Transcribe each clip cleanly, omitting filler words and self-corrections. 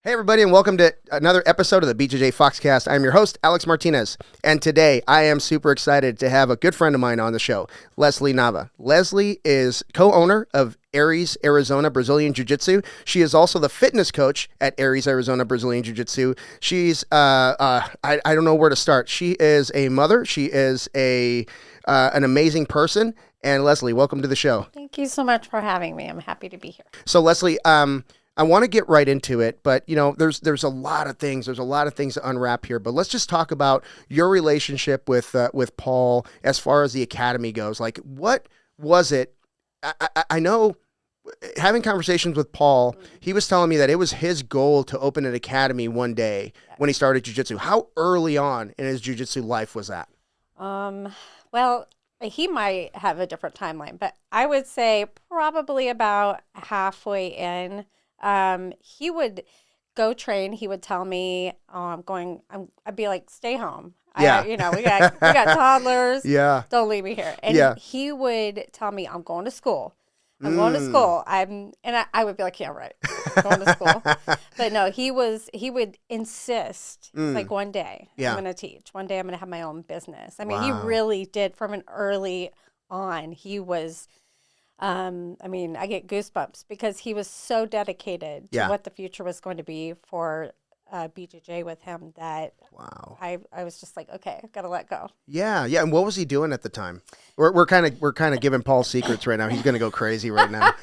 Hey, everybody, and welcome to another episode of the BJJ Foxcast. I'm your host, Alex Martinez, and today I am super excited to have a good friend of mine on the show, Leslie Nava. Leslie is co-owner of Aries, Arizona Brazilian Jiu-Jitsu. She is also the fitness coach at Aries, Arizona Brazilian Jiu-Jitsu. She's, I don't know where to start. She is a mother. She is an amazing person. And Leslie, welcome to the show. Thank you so much for having me. I'm happy to be here. So Leslie, I want to get right into it, but there's a lot of things. There's a lot of things to unwrap here. But let's just talk about your relationship with Paul as far as the academy goes. Like, what was it? I know, having conversations with Paul, he was telling me that it was his goal to open an academy one day when he started jiu-jitsu. How early on in his jiu-jitsu life was that? Well, he might have a different timeline, but I would say probably about halfway in. He would go train. He would tell me, I'd be like, stay home. Yeah. We got toddlers. Yeah. Don't leave me here. And he would tell me, I'm going to school. I'm going to school. I would be like, yeah, right. I'm going to school. But no, he would insist, like, one day I'm going to teach. One day I'm going to have my own business. I mean, he really did from an early on. He was, I get goosebumps because he was so dedicated to what the future was going to be for BJJ with him that I was just like, okay, I've got to let go. Yeah. And what was he doing at the time? We're kind of giving Paul secrets right now. He's going to go crazy right now.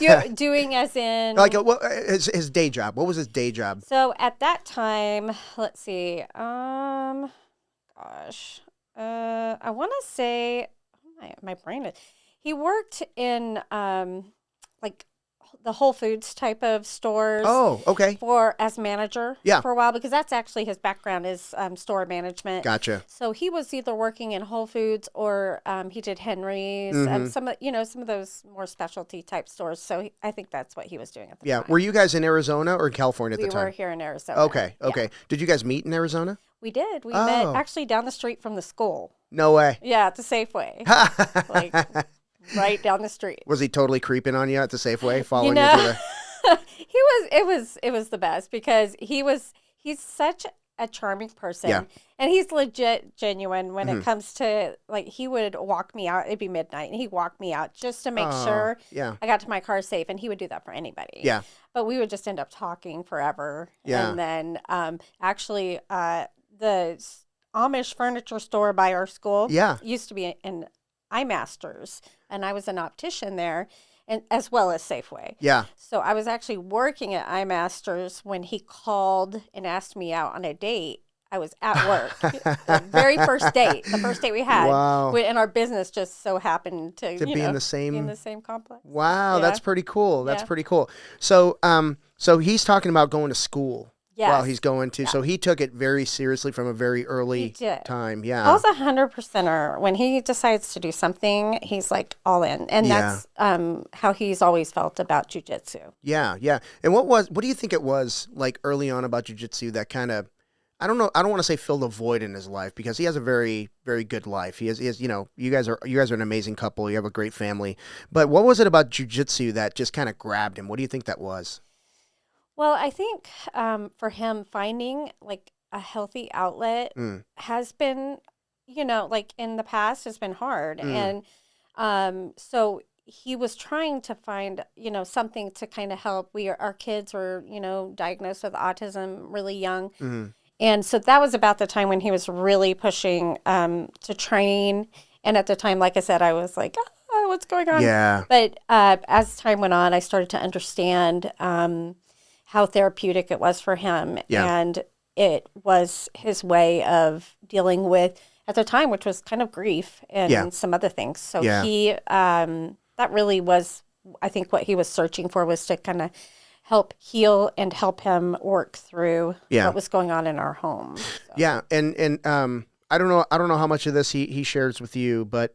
You're doing as in like his day job. What was his day job? So at that time, let's see. I want to say my brain is. He worked in like the Whole Foods type of stores. Oh, okay. As manager for a while, because that's actually his background is store management. Gotcha. So he was either working in Whole Foods or he did Henry's, some of those more specialty type stores. So I think that's what he was doing at the time. Were you guys in Arizona or in California at the time? We were here in Arizona. Okay. Did you guys meet in Arizona? We did. We met actually down the street from the school. No way. Yeah, at the Safeway. Like right down the street. Was he totally creeping on you at the Safeway, following you to the... It was the best because he's such a charming person. Yeah. And he's legit genuine when it comes to, like, he would walk me out. It'd be midnight, and he'd walk me out just to make sure I got to my car safe. And he would do that for anybody. Yeah. But we would just end up talking forever. Yeah. And then actually the Amish furniture store by our school used to be in iMasters, and I was an optician there, and as well as Safeway. Yeah. So I was actually working at iMasters when he called and asked me out on a date. I was at work. The very first date, the first date we had. Wow. And our business just so happened to be in the same complex. Wow, yeah. That's pretty cool. That's pretty cool. So so he's talking about going to school. Yes. While he's going to. Yeah. So he took it very seriously from a very early time. Yeah. Paul's 100%er. When he decides to do something, he's like all in. And that's how he's always felt about jiu-jitsu. Yeah. And what do you think it was like early on about jiu-jitsu that kind of, I don't know, I don't want to say filled a void in his life because he has a very, very good life. He has, you guys are an amazing couple. You have a great family. But what was it about jiu-jitsu that just kind of grabbed him? What do you think that was? Well, I think for him, finding like a healthy outlet has been, like in the past has been hard. And so he was trying to find, something to kind of help. Our kids were, diagnosed with autism really young. And so that was about the time when he was really pushing to train. And at the time, like I said, I was like, oh, what's going on? Yeah. But as time went on, I started to understand how therapeutic it was for him. Yeah. And it was his way of dealing with, at the time, which was kind of grief and some other things. So he, that really was, I think what he was searching for was to kind of help heal and help him work through what was going on in our home. So. Yeah. And I don't know how much of this he shares with you, but,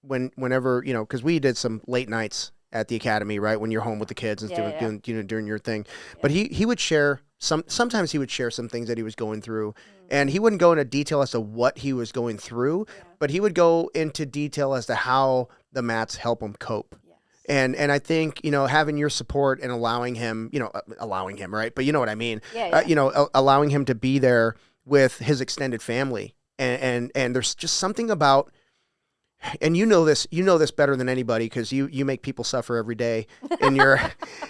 whenever, because we did some late nights at the academy, right? When you're home with the kids and doing your thing. But he would share sometimes he would share some things that he was going through, and he wouldn't go into detail as to what he was going through, but he would go into detail as to how the mats help him cope. And I think, having your support and allowing him, right? But you know what I mean? Yeah, yeah. Allowing him to be there with his extended family. And there's just something about, and you know this better than anybody, because you make people suffer every day in your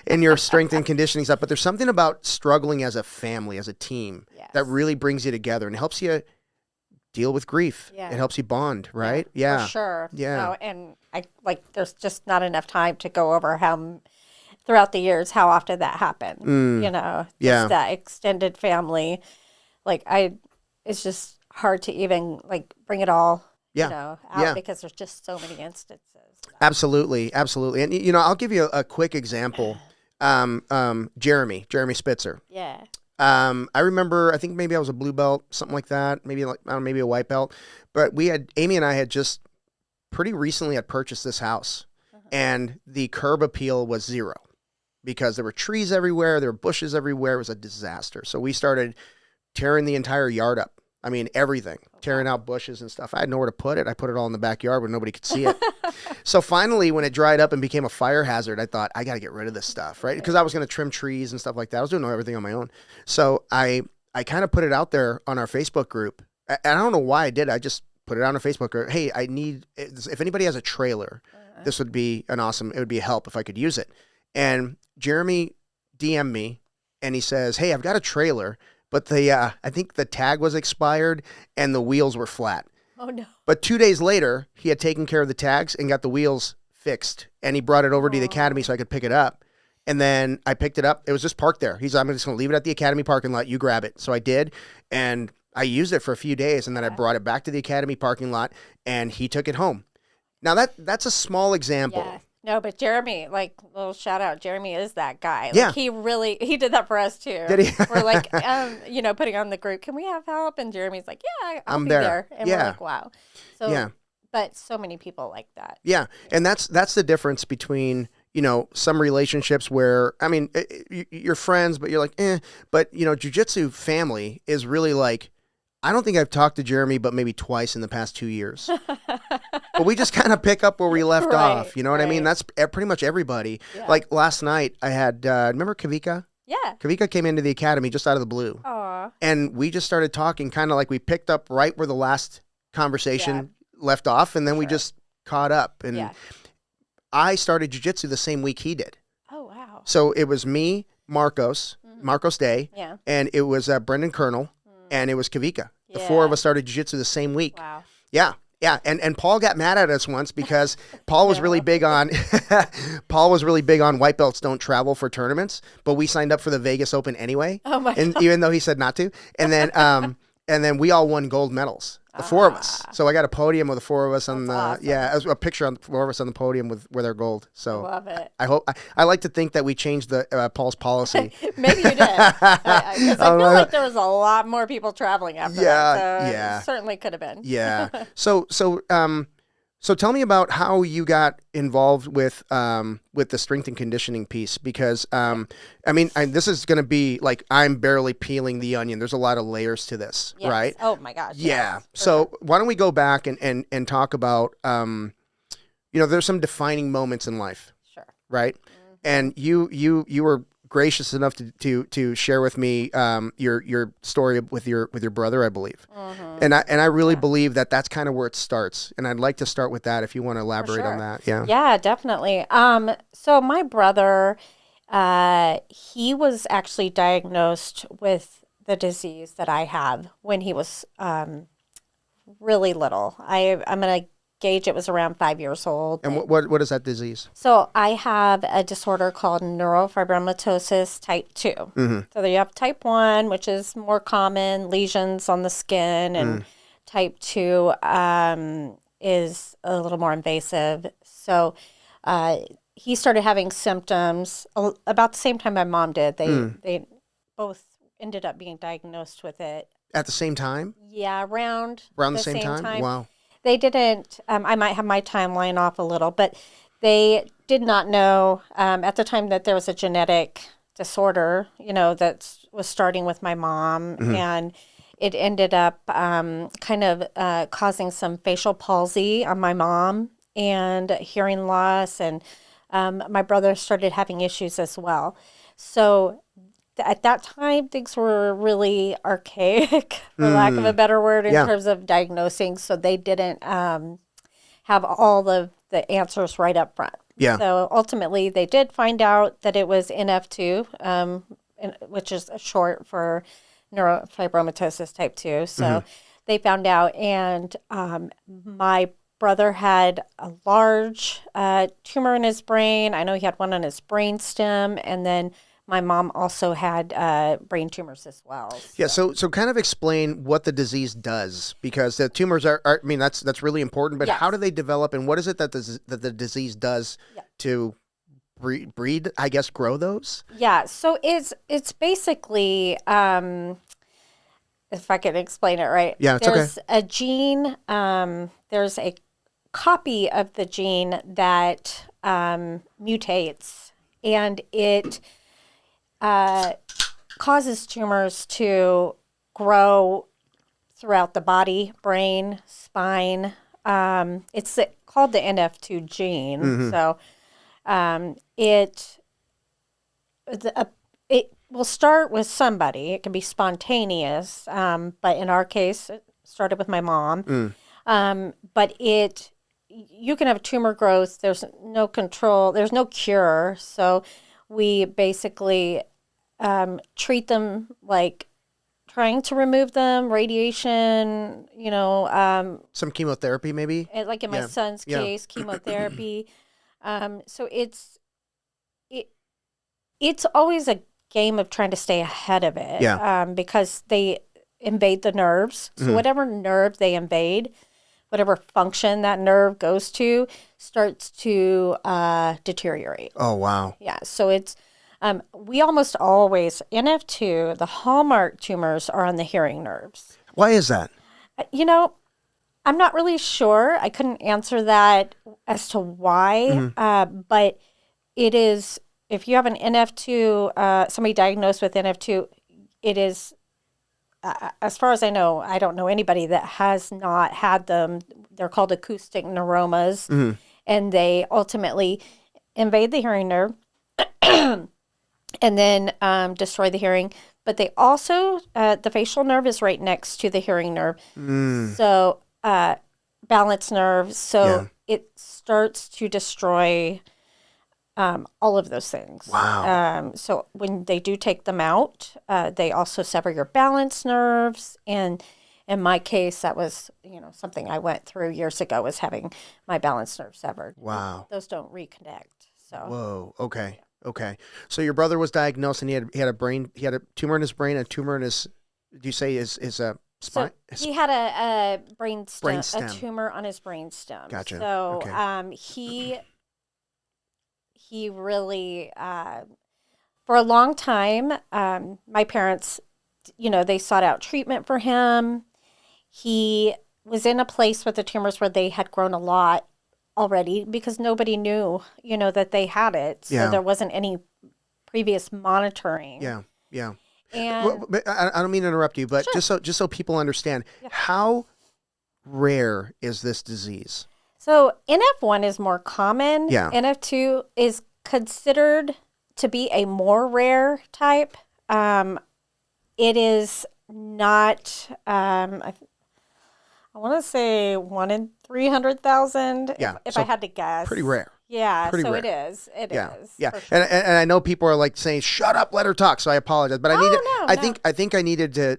in your strength and conditioning stuff. But there's something about struggling as a family, as a team, Yes. that really brings you together and helps you deal with grief. Yeah. It helps you bond, right? Yeah. For sure. Yeah. No, and there's just not enough time to go over throughout the years, how often that happened. Just Yeah. that extended family. It's just hard to even bring it all, Yeah. out, because there's just so many instances. Absolutely. And, I'll give you a quick example. Jeremy Spitzer. Yeah. I remember, I think maybe I was a blue belt, something like that. Maybe maybe a white belt. But Amy and I had just pretty recently had purchased this house, and the curb appeal was 0 because there were trees everywhere. There were bushes everywhere. It was a disaster. So we started tearing the entire yard up. I mean, everything, tearing out bushes and stuff. I had nowhere to put it. I put it all in the backyard where nobody could see it. So finally, when it dried up and became a fire hazard, I thought, I got to get rid of this stuff, right? Because I was going to trim trees and stuff like that. I was doing everything on my own. So I kind of put it out there on our Facebook group. And I don't know why I did. I just put it on our Facebook group. Hey, if anybody has a trailer, this would be it would be a help if I could use it. And Jeremy DM'd me, and he says, hey, I've got a trailer, but I think the tag was expired and the wheels were flat. Oh, no. But 2 days later, he had taken care of the tags and got the wheels fixed, and he brought it over to the academy so I could pick it up. And then I picked it up. It was just parked there. He's like, I'm just going to leave it at the academy parking lot. You grab it. So I did, and I used it for a few days, and then I brought it back to the academy parking lot, and he took it home. Now, that's a small example. Yeah. No, but Jeremy, little shout out, Jeremy is that guy. Yeah. He did that for us too. Did he? We're putting on the group, can we have help? And Jeremy's like, yeah, I'll be there. And we're like, wow. So, yeah. But so many people like that. Yeah. And that's the difference between, some relationships where, I mean, you're friends, but you're like, but, jiu-jitsu family is really like, I don't think I've talked to Jeremy but maybe twice in the past 2 years. But we just kind of pick up where we left off. You know what I mean? That's pretty much everybody. Yeah. Like last night, I had, remember Kavika? Yeah. Kavika came into the academy just out of the blue. Aww. And we just started talking, kind of like we picked up right where the last conversation left off, and then we just caught up. And I started jiu-jitsu the same week he did. Oh, wow. So it was me, Marcos Day, and it was Brendan Colonel, and it was Kavika. The 4 of us started jiu-jitsu the same week. Wow. Yeah. Yeah, and Paul got mad at us once because Paul was really big on white belts don't travel for tournaments, but we signed up for the Vegas Open anyway. Oh my God. Even though he said not to. And then we all won gold medals. The 4 of us. So I got a podium with the 4 of us on awesome. a picture on the 4 of us on the podium with our gold. So I love it. I like to think that we changed the Paul's policy. Maybe you did. I feel like there was a lot more people traveling after that. So it certainly could have been. Yeah. So tell me about how you got involved with the strength and conditioning piece, because this is going to be like I'm barely peeling the onion. There's a lot of layers to this, right? Oh my gosh. Yeah. Yes, So why don't we go back and talk about there's some defining moments in life. Sure. Right. Mm-hmm. And you were gracious enough to share with me your story with your brother, I believe. Mm-hmm. And I really believe that that's kind of where it starts. And I'd like to start with that if you want to elaborate on that. Yeah. Yeah, definitely. So my brother, he was actually diagnosed with the disease that I have when he was really little. I'm going to gauge it was around 5 years old. And what is that disease? So I have a disorder called neurofibromatosis type 2. Mm-hmm. So you have type 1, which is more common, lesions on the skin, and type 2 is a little more invasive. So he started having symptoms about the same time my mom did. They both ended up being diagnosed with it. At the same time? Yeah, around the same time? Wow. They didn't, I might have my timeline off a little, but they did not know at the time that there was a genetic disorder, that was starting with my mom. Mm-hmm. And it ended up causing some facial palsy on my mom and hearing loss and my brother started having issues as well. So at that time, things were really archaic, for lack of a better word, in terms of diagnosing. So they didn't have all the answers right up front. Yeah. So ultimately, they did find out that it was NF2, which is short for neurofibromatosis type 2. So they found out, and my brother had a large tumor in his brain. I know he had one on his brainstem, and then my mom also had brain tumors as well. Yeah, so kind of explain what the disease does, because the tumors are I mean, that's really important, but how do they develop, and what is it that the disease does to breed, I guess, grow those? Yeah, so it's basically, if I can explain it right. Yeah, it's there's a gene, there's a copy of the gene that mutates, and it causes tumors to grow throughout the body, brain, spine. It's called the NF2 gene. So it will start with somebody. It can be spontaneous, but in our case, it started with my mom. But you can have tumor growth. There's no control. There's no cure. So we basically treat them like trying to remove them, radiation, some chemotherapy maybe? like in my son's case, chemotherapy. So it's always a game of trying to stay ahead of it, because they invade the nerves. So whatever nerve they invade, whatever function that nerve goes to, starts to deteriorate. Oh, wow. Yeah, so it's we almost always, NF2, the hallmark tumors are on the hearing nerves. Why is that? I'm not really sure. I couldn't answer that as to why, but it is, if you have an NF2, somebody diagnosed with NF2, it is, as far as I know, I don't know anybody that has not had them. They're called acoustic neuromas, and they ultimately invade the hearing nerve and then destroy the hearing. But they also, the facial nerve is right next to the hearing nerve. So balance nerve. So it starts to destroy all of those things. Wow. So when they do take them out, they also sever your balance nerves. And in my case, that was, something I went through years ago, was having my balance nerve severed. Wow. Those don't reconnect. So. Whoa. Okay. Okay. So your brother was diagnosed, and he had a tumor in his brain, a tumor in his, do you say his spine? So he had a brain stem, Brainstem. a tumor on his brainstem. Gotcha. So Okay. he really, for a long time, my parents, they sought out treatment for him. He was in a place with the tumors where they had grown a lot already, because nobody knew, that they had it. So there wasn't any previous monitoring. Yeah. And Well, but I don't mean to interrupt you, but Sure. just so people understand, how rare is this disease? So NF1 is more common. Yeah. NF2 is considered to be a more rare type. It is not, I want to say 1 in 300,000. Yeah. If So I had to guess. pretty rare. Yeah. Pretty so rare. it is. It is. Yeah. for sure. And I know people are like saying, "Shut up, let her talk." So I apologize, but I need to. no, I no. think I needed to.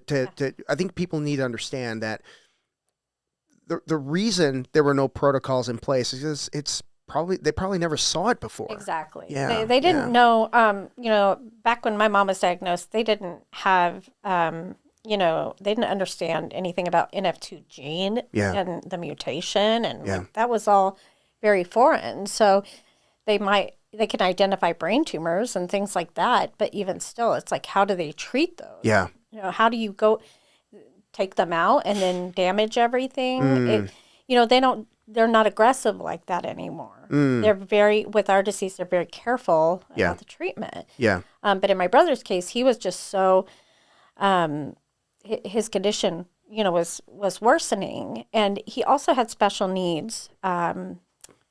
I think people need to understand that the reason there were no protocols in place is because they probably never saw it before. Exactly. Yeah, They didn't know, back when my mom was diagnosed, they didn't have, they didn't understand anything about NF2 gene and the mutation. And like, that was all very foreign. So they can identify brain tumors and things like that. But even still, it's like, how do they treat those? Yeah. How do you go take them out and then damage everything? They're not aggressive like that anymore. They're with our disease, they're very careful about the treatment. Yeah. But in my brother's case, he was just so, his condition, was worsening. And he also had special needs,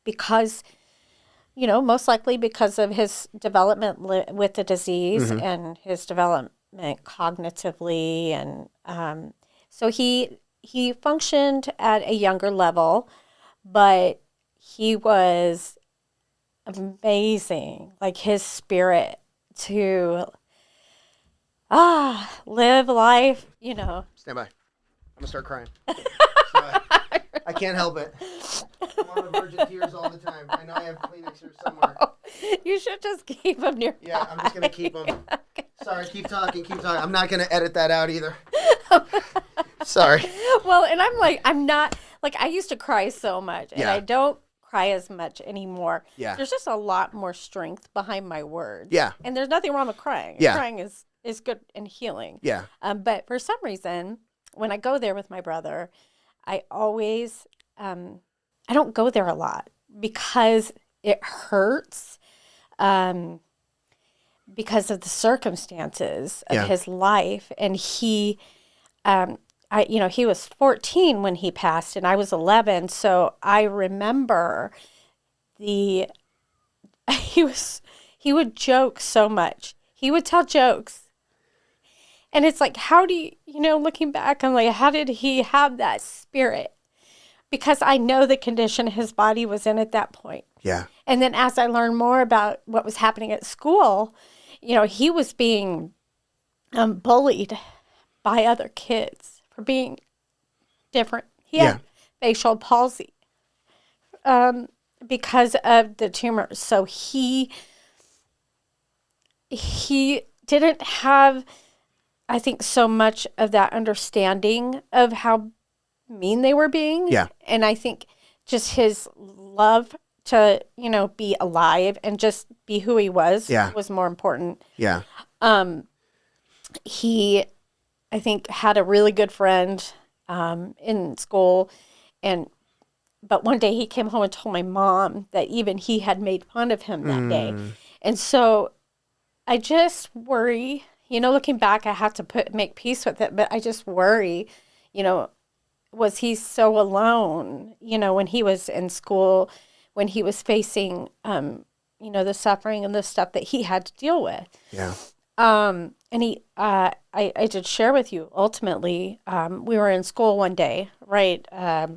because most likely because of his development with the disease and his development cognitively. And so he functioned at a younger level, but he was amazing. Like his spirit to live life, Stand by. I'm gonna start crying. I can't help it. I'm on the verge of tears all the time. I know I have Kleenex here somewhere. You should just keep them near. Yeah, I'm just gonna keep them. Okay. Sorry, keep talking. I'm not gonna edit that out either. Sorry. Well, and I'm not, like, I used to cry so much, and I don't cry as much anymore. Yeah. There's just a lot more strength behind my words. Yeah. And there's nothing wrong with crying. Yeah. Crying is good and healing. Yeah. But for some reason, when I go there with my brother, I always, I don't go there a lot because it hurts, because of the circumstances of his life. And he, he was 14 when he passed, and I was 11. So I remember he would joke so much. He would tell jokes. And it's like, how do you, looking back, I'm like, how did he have that spirit? Because I know the condition his body was in at that point. Yeah. And then as I learned more about what was happening at school, he was being bullied by other kids for being different. He had facial palsy because of the tumor. So he didn't have, I think, so much of that understanding of how mean they were being. Yeah. And I think just his love to, be alive and just be who he was more important. Yeah. He, I think, had a really good friend in school, but one day he came home and told my mom that even he had made fun of him that day. And so I just worry, looking back, I have to make peace with it, but I just worry, was he so alone, when he was in school, when he was facing, the suffering and the stuff that he had to deal with. Yeah. And I did share with you, ultimately, we were in school one day, right? The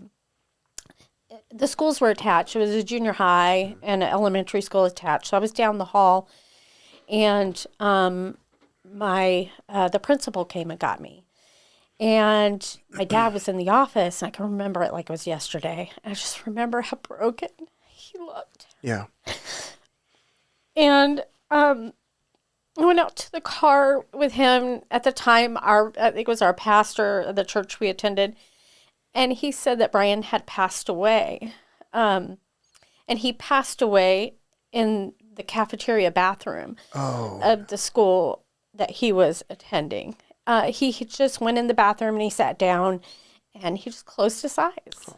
schools were attached. It was a junior high and an elementary school attached. So I was down the hall, and the principal came and got me. And my dad was in the office, and I can remember it like it was yesterday. I just remember how broken he looked. Yeah. And I went out to the car with him. At the time, I think it was our pastor of the church we attended, and he said that Brian had passed away. And he passed away in the cafeteria bathroom of the school that he was attending. He just went in the bathroom and he sat down and he just closed his eyes.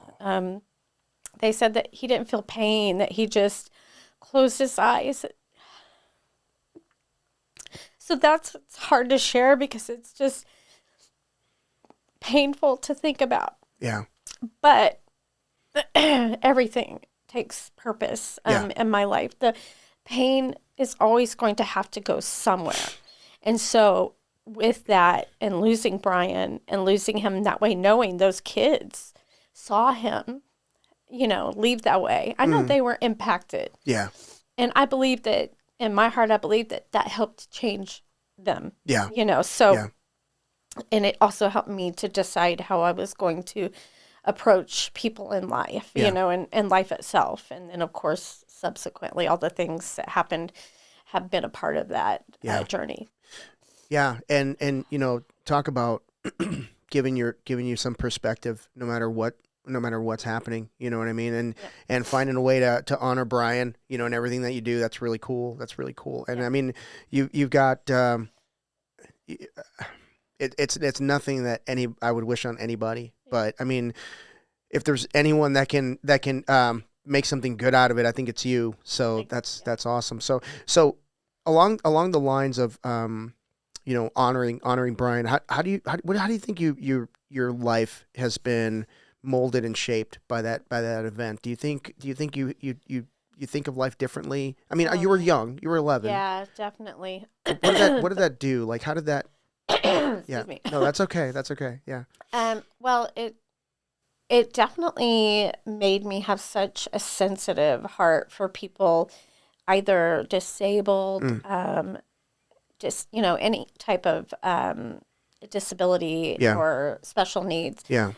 They said that he didn't feel pain, that he just closed his eyes. So it's hard to share because it's just painful to think about. Yeah. But everything takes purpose in my life. The pain is always going to have to go somewhere. And so with that and losing Brian and losing him that way, knowing those kids saw him, leave that way, I know they were impacted. Yeah. And I believe that, in my heart, I believe that change change them. Yeah. And it also helped me to decide how I was going to approach people in life, and life itself. And then, of course, subsequently, all the things that happened have been a part of that journey. Yeah. And talk about giving you some perspective, no matter what's happening, you know what I mean? And finding a way to honor Brian, and everything that you do. That's really cool. And I mean, you've got, it's nothing that I would wish on anybody, but I mean, if there's anyone that can make something good out of it, I think it's you. So that's awesome. So along the lines of, honoring Brian, how do you think your life has been molded and shaped by that event? Do you think you you think of life differently? I mean, Oh, you were young. You were 11. Yeah, definitely. What did that do? Like, how did that? Excuse Yeah. me. No, that's okay. That's okay. Yeah. Well, it definitely made me have such a sensitive heart for people either disabled, just any type of disability Yeah. or special needs. Yeah.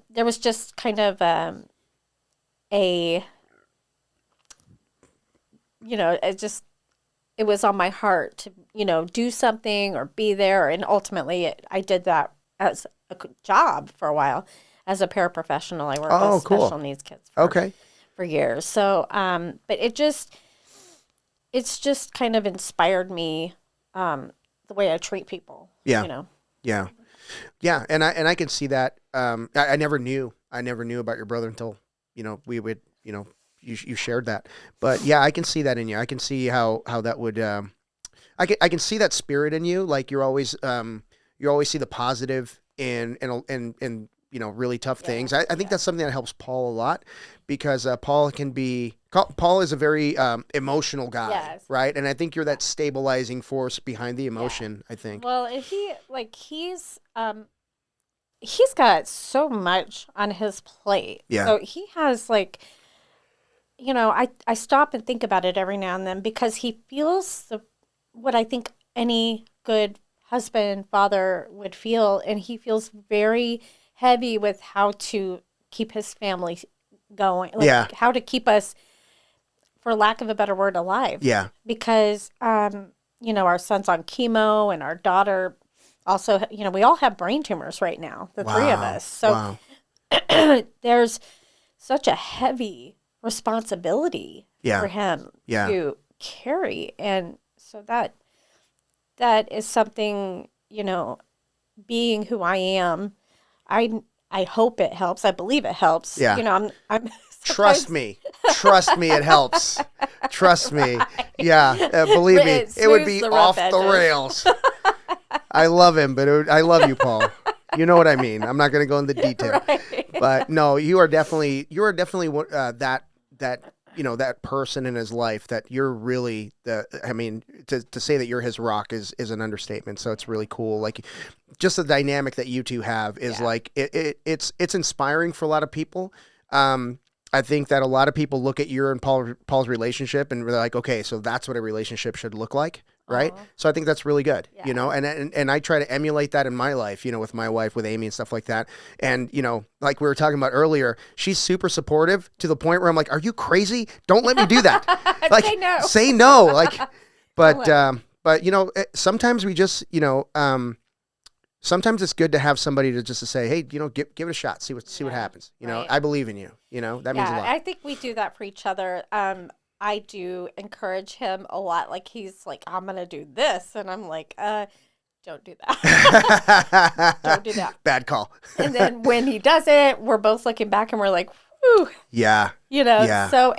There was just kind of a it was on my heart to do something or be there, and ultimately I did that as a job for a while as a paraprofessional. I worked with cool. special needs kids for years. So but it's just kind of inspired me, the way I treat people. Yeah. Yeah. Yeah. And I can see that. I never knew about your brother until, we would, you shared that. But yeah, I can see that in you. I can see how that would, I can see that spirit in you. Like you always see the positive in really tough things. I think that's something that helps Paul a lot, because Paul is a very emotional guy, right? And I think you're that stabilizing force behind the emotion. I think. Well, he's got so much on his plate. Yeah. So he has I stop and think about it every now and then, because he feels what I think any good husband, father would feel, and he feels very heavy with how to keep his family going, how to keep us, for lack of a better word, alive. Yeah. Because our son's on chemo, and our daughter also, we all have brain tumors right now, the three of us. So there's such a heavy responsibility for him to carry. And so that is something, being who I am, I hope it helps. I believe it helps. Yeah. I'm Trust me, it helps. Trust me. Yeah. Believe me, it would be off the rails. I love him, but I love you, Paul. You know what I mean. I'm not going to go into detail, but no, you are definitely that person in his life that you're really to say that you're his rock is an understatement. So it's really cool. Like just the dynamic that you two have is like, it's inspiring for a lot of people. I think that a lot of people look at your and Paul's relationship and they're like, okay, so that's what a relationship should look like. Right. So I think that's really good, and I try to emulate that in my life, with my wife, with Amy and stuff like that. And, like we were talking about earlier, she's super supportive to the point where I'm like, are you crazy? Don't let me do that. Like, say no. Like, but sometimes we just, sometimes it's good to have somebody to say, hey, give it a shot. See what happens. I believe in you. That means a lot. I think we do that for each other. I do encourage him a lot. Like he's like, I'm going to do this. And I'm like, don't do that. Don't do that. Bad call. And then when he does it, we're both looking back and we're like, whew. Yeah. So,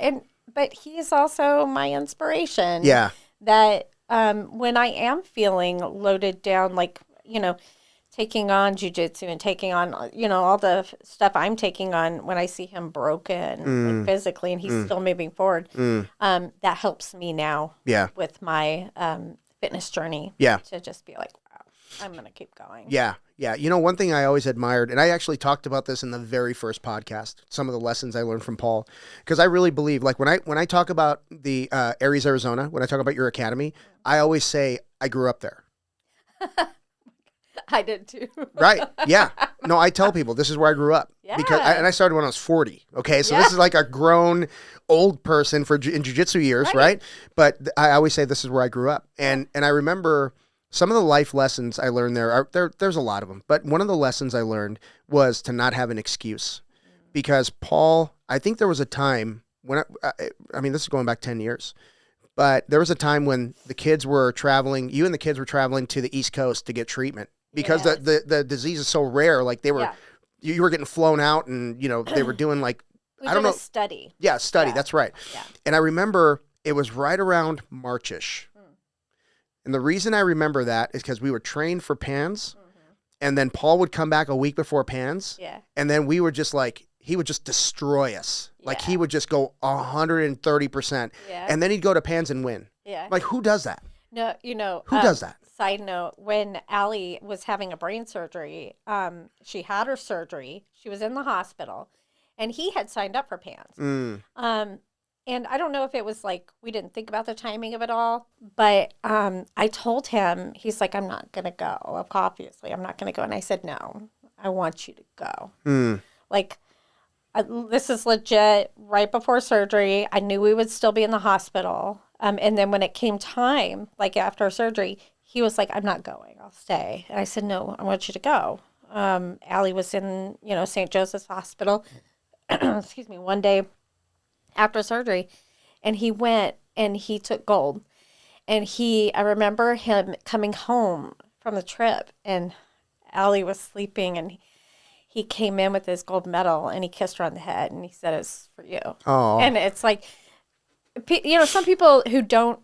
but he's also my inspiration. Yeah. That when I am feeling loaded down, taking on jujitsu and taking on, all the stuff I'm taking on, when I see him broken physically and he's still moving forward, that helps me now with my fitness journey. Yeah. To just be like, wow, I'm going to keep going. Yeah. Yeah. One thing I always admired, and I actually talked about this in the very first podcast, some of the lessons I learned from Paul, because I really believe, like when I talk about the Aries, Arizona, when I talk about your academy, I always say I grew up there. I did too. Right. Yeah. No, I tell people this is where I grew up. Yeah. And I started when I was 40. Okay. So this is like a grown old person in jiu-jitsu years. Right. But I always say this is where I grew up. And I remember some of the life lessons I learned there's a lot of them. But one of the lessons I learned was to not have an excuse, because Paul, I think there was a time when this is going back 10 years. But there was a time when the kids were traveling, you and the kids were traveling to the East Coast to get treatment. Because the disease is so rare, like you were getting flown out, and they were doing like I don't know, study. Yeah, study. Yeah. That's right. Yeah. And I remember it was right around Marchish, and the reason I remember that is because we were trained for Pans, and then Paul would come back a week before Pans, and then we were just like he would just destroy us. Yeah. Like he would just go 130%. Yeah. And then he'd go to pans and win. Yeah. Like who does that? No, you know. Who does that? Side note, when Allie was having a brain surgery, she had her surgery. She was in the hospital, and he had signed up for pans. And I don't know if it was like we didn't think about the timing of it all, but I told him, he's like, I'm not going to go. Obviously, I'm not going to go. And I said, no, I want you to go. Like, this is legit right before surgery. I knew we would still be in the hospital. And then when it came time, like after surgery, he was like, I'm not going. I'll stay. And I said, no, I want you to go. Allie was in, St. Joseph's Hospital, excuse me, one day after surgery, and he went and he took gold. And I remember him coming home from the trip, and Allie was sleeping, and he came in with his gold medal, and he kissed her on the head, and he said, it's for you. Oh. And it's like, some people who don't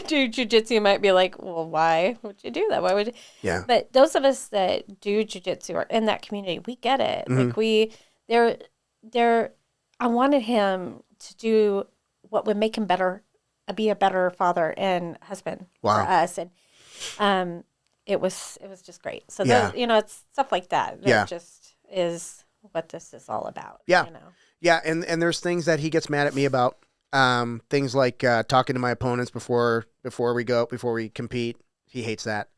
do jiu-jitsu might be like, well, why would you do that? Why would you? Yeah. But those of us that do jiu-jitsu or in that community, we get it. Like I wanted him to do what would make him better, be a better father and husband for us. And it was just great. So it's stuff like that. That just is what this is all about. Yeah. Yeah. And there's things that he gets mad at me about. Things like talking to my opponents before we compete. He hates that.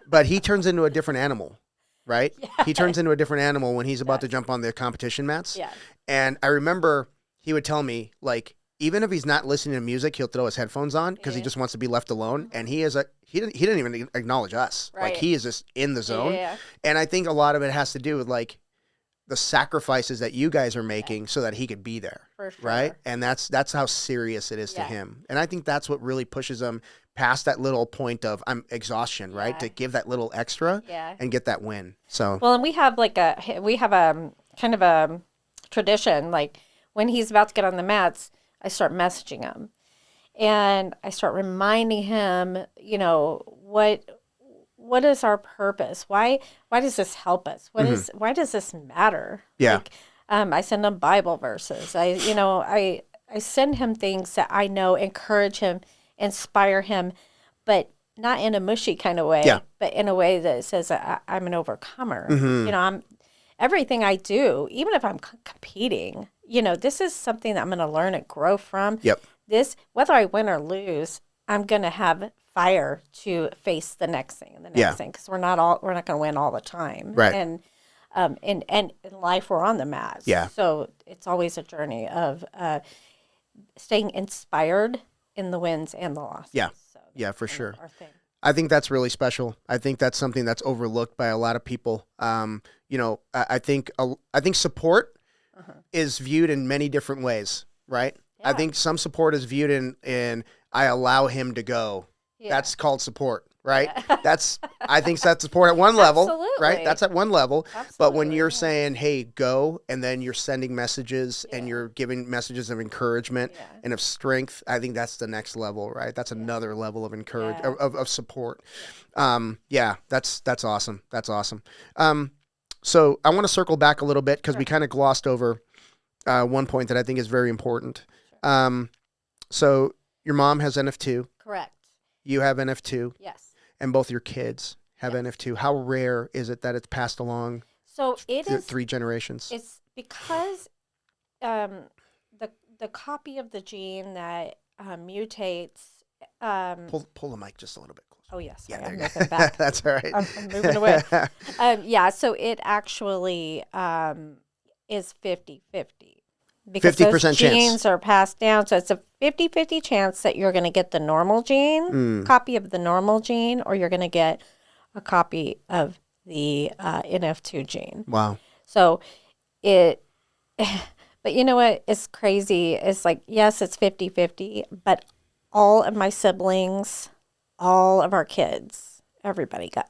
But he turns into a different animal, right? Yeah. He turns into a different animal when he's about to jump on the competition mats. Yeah. And I remember he would tell me, like, even if he's not listening to music, he'll throw his headphones on because he just wants to be left alone. And he didn't even acknowledge us. Right. Like, he is just in the zone. Yeah. And I think a lot of it has to do with, like, the sacrifices that you guys are making so that he could be there. For sure. Right. And that's how serious it is to him. And I think that's what really pushes him past that little point of exhaustion, right? To give that little extra and get that win. So, well, and we have a kind of a tradition, like when he's about to get on the mats, I start messaging him and I start reminding him, what is our purpose? Why does this help us? Why does this matter? Yeah. Like, I send him Bible verses. I send him things that I know encourage him, inspire him, but not in a mushy kind of way, but in a way that says I'm an overcomer. I'm everything I do, even if I'm competing, this is something that I'm going to learn and grow from. Yep. This, whether I win or lose, I'm going to have fire to face the next thing and the next thing, because we're not going to win all the time. Right. And in life, we're on the mat. Yeah. So it's always a journey of staying inspired in the wins and the losses. Yeah. So yeah, for sure. Our thing. I think that's really special. I think that's something that's overlooked by a lot of people. I think support is viewed in many different ways, right? Yeah. I think some support is viewed in I allow him to go. Yeah. That's called support, right? Yeah. I think that's support at one level, absolutely. Right? That's at one level. Absolutely. But when you're saying, hey, go, and then you're sending messages and you're giving messages of encouragement and of strength, I think that's the next level, right? That's another level of of support. That's awesome. That's awesome. So I want to circle back a little bit because we kind of glossed over one point that I think is very important. Sure. So your mom has NF2. Correct. You have NF2. Yes. And both your kids have NF2. How rare is it that it's passed along? So it is 3 generations. It's because the copy of the gene that mutates. Pull the mic just a little bit closer. Oh yes. Yeah, I'm moving back. That's all right. I'm moving away. So it actually is 50-50. Because 50% those genes are passed down. So it's a 50-50 chance that you're going to get the normal gene, copy of the normal gene, or you're going to get a copy of the NF2 gene. Wow. So but you know what? It's crazy. It's like, yes, it's 50-50, but all of my siblings, all of our kids, everybody got,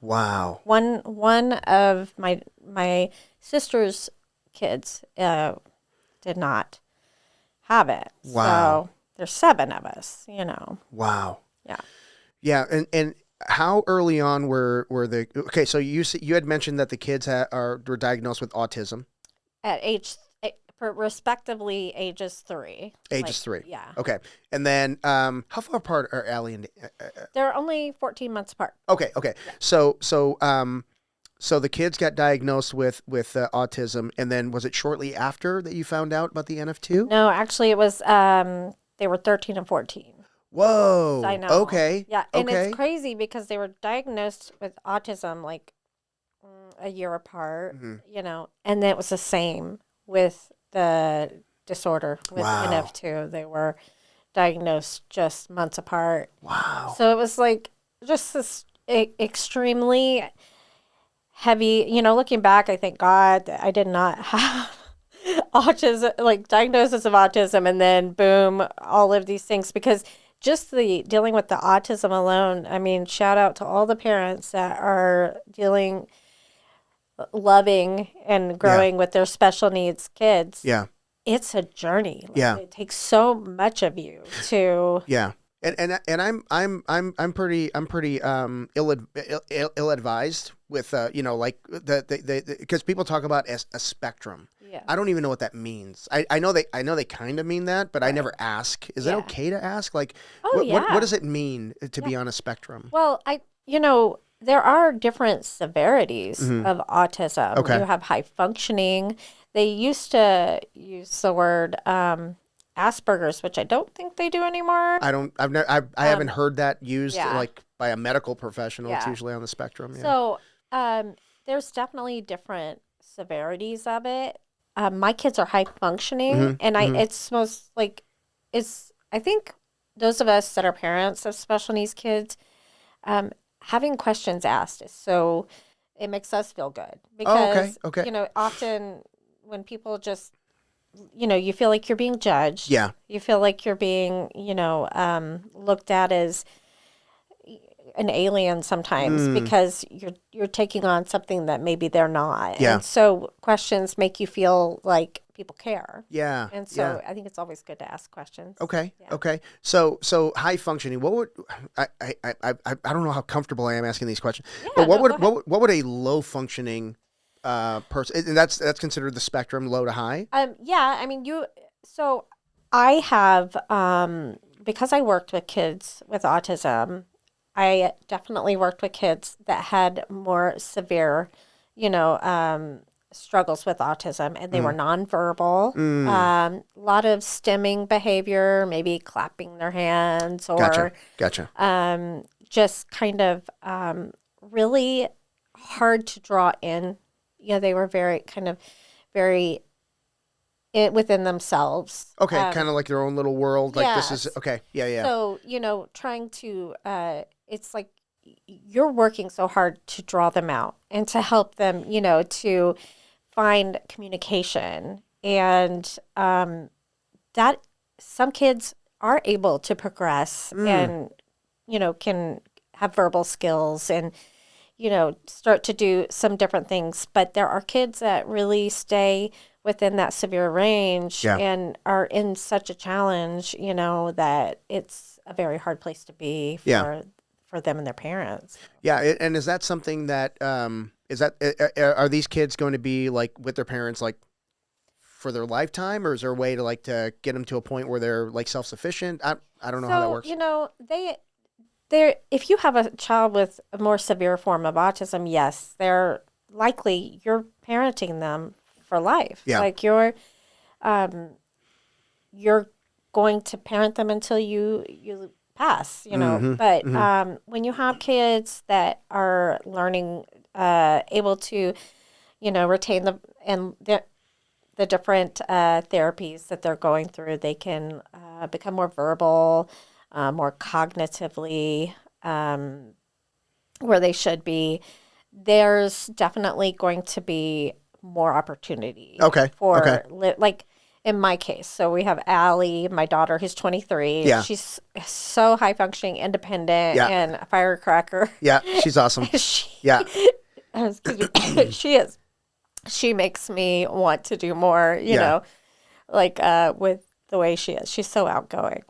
Wow. One of my sister's kids, did not have it. Wow. So there's 7 of us, Wow. Yeah. Yeah. And how early on were the okay? So you had mentioned that the kids were diagnosed with autism. At respectively ages 3. Ages 3. Yeah. Okay. And then how far apart are Allie and They're only 14 months apart. Okay. Okay. Yeah. So the kids got diagnosed with autism, and then was it shortly after that you found out about the NF2? No, actually, it was they were 13 and 14. Whoa. I know. Okay. Yeah, and okay. it's crazy because they were diagnosed with autism like a year apart, and then it was the same with the disorder with NF2. They were diagnosed just months apart. Wow. So it was like just this extremely heavy, looking back, I thank God that I did not have autism, like diagnosis of autism, and then boom, all of these things, because just the dealing with the autism alone, I mean, shout out to all the parents that are loving and growing with their special needs kids. Yeah. It's a journey. Yeah. It takes so much of you to. Yeah. And I'm pretty ill advised with like the because people talk about a spectrum. Yeah. I don't even know what that means. I know they kind of mean that, but I never ask. Is it okay to ask? Like, what does it mean to be on a spectrum? Well, there are different severities of autism. Okay. You have high functioning. They used to use the word Asperger's, which I don't think they do anymore. I haven't heard that used yeah. like by a medical professional. Yeah. It's usually on the spectrum. Yeah. So there's definitely different severities of it. My kids are high functioning, and I think those of us that are parents of special needs kids, having questions asked it makes us feel good because okay. Often when people just you feel like you're being judged. Yeah. You feel like you're being, looked at as an alien sometimes because you're taking on something that maybe they're not. Yeah. And so questions make you feel like people care. Yeah. And so I think it's always good to ask questions. Okay. Yeah. Okay. So high functioning. What would I don't know how comfortable I am asking these questions. Yeah, but what would a low functioning person, and that's considered the spectrum, low to high? Yeah, I mean so I have because I worked with kids with autism, I definitely worked with kids that had more severe, struggles with autism, and they were nonverbal. A lot of stimming behavior, maybe clapping their hands, or Gotcha. just kind of really hard to draw in. They were very within themselves. Okay, kind of like their own little world. Like this is okay. Yeah. So trying to it's like you're working so hard to draw them out and to help them, to find communication, and that some kids are able to progress and can have verbal skills and start to do some different things, but there are kids that really stay within that severe range and are in such a challenge, that it's a very hard place to be for them and their parents. Yeah, and is that something that are these kids going to be like with their parents like for their lifetime, or is there a way to like to get them to a point where they're like self-sufficient? I don't know how that works. If you have a child with a more severe form of autism, yes, they're likely you're parenting them for life. Yeah. Like you're going to parent them until you pass, But when you have kids that are learning, able to, retain the different therapies that they're going through, they can become more verbal, more cognitively where they should be. There's definitely going to be more opportunity. Like in my case. So we have Allie, my daughter, who's 23. Yeah. She's so high functioning, independent, and a firecracker. Yeah, she's awesome. Excuse me. She is. She makes me want to do more, you know, like with the way she is. She's so outgoing.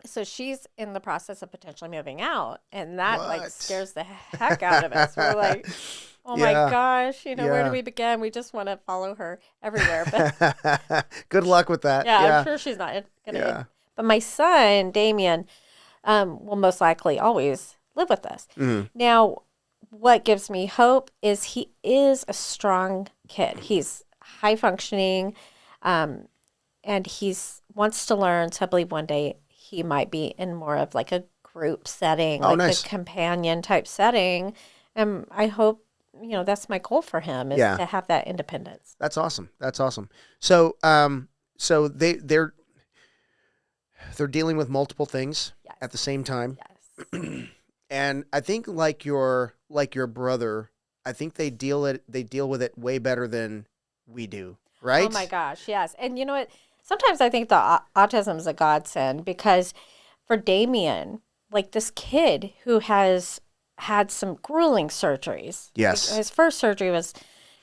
So she's in the process of potentially moving out, and that like What? scares the heck out of us. We're like, oh my Yeah. gosh, where do Yeah. we begin? We just want to follow her everywhere. But Good luck with that. yeah, I'm Yeah. sure she's not gonna. Yeah. But my son, Damien, will most likely always live with us. Mm. Now, what gives me hope is he is a strong kid. He's high functioning, and he's wants to learn. So I believe one day he might be in more of like a group setting, Oh, like nice. a companion type setting. And I hope, that's my goal for him is Yeah. to have that independence. That's awesome. That's awesome. So, so they're dealing with multiple things Yes. at the same time. Yes. And I think like your brother, I think they deal with it way better than we do, right? Oh my gosh, yes. And you know what? Sometimes I think the autism is a godsend because for Damien, like this kid who has had some grueling surgeries. Yes. His first surgery was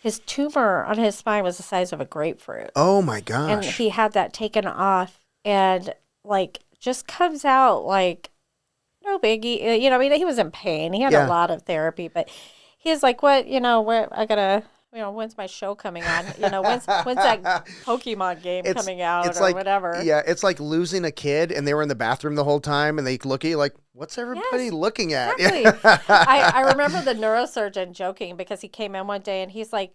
his tumor on his spine was the size of a grapefruit. Oh my And gosh. he had that taken off and like just comes out like no biggie. He was in pain. He had Yeah. a lot of therapy, but he's like, what, where I gotta, when's my show coming on? When's that Pokemon game coming out it's or like, whatever? Yeah, it's like losing a kid and they were in the bathroom the whole time and they look at you like, what's everybody Yes, looking at? Exactly. I remember the neurosurgeon joking because he came in one day and he's like,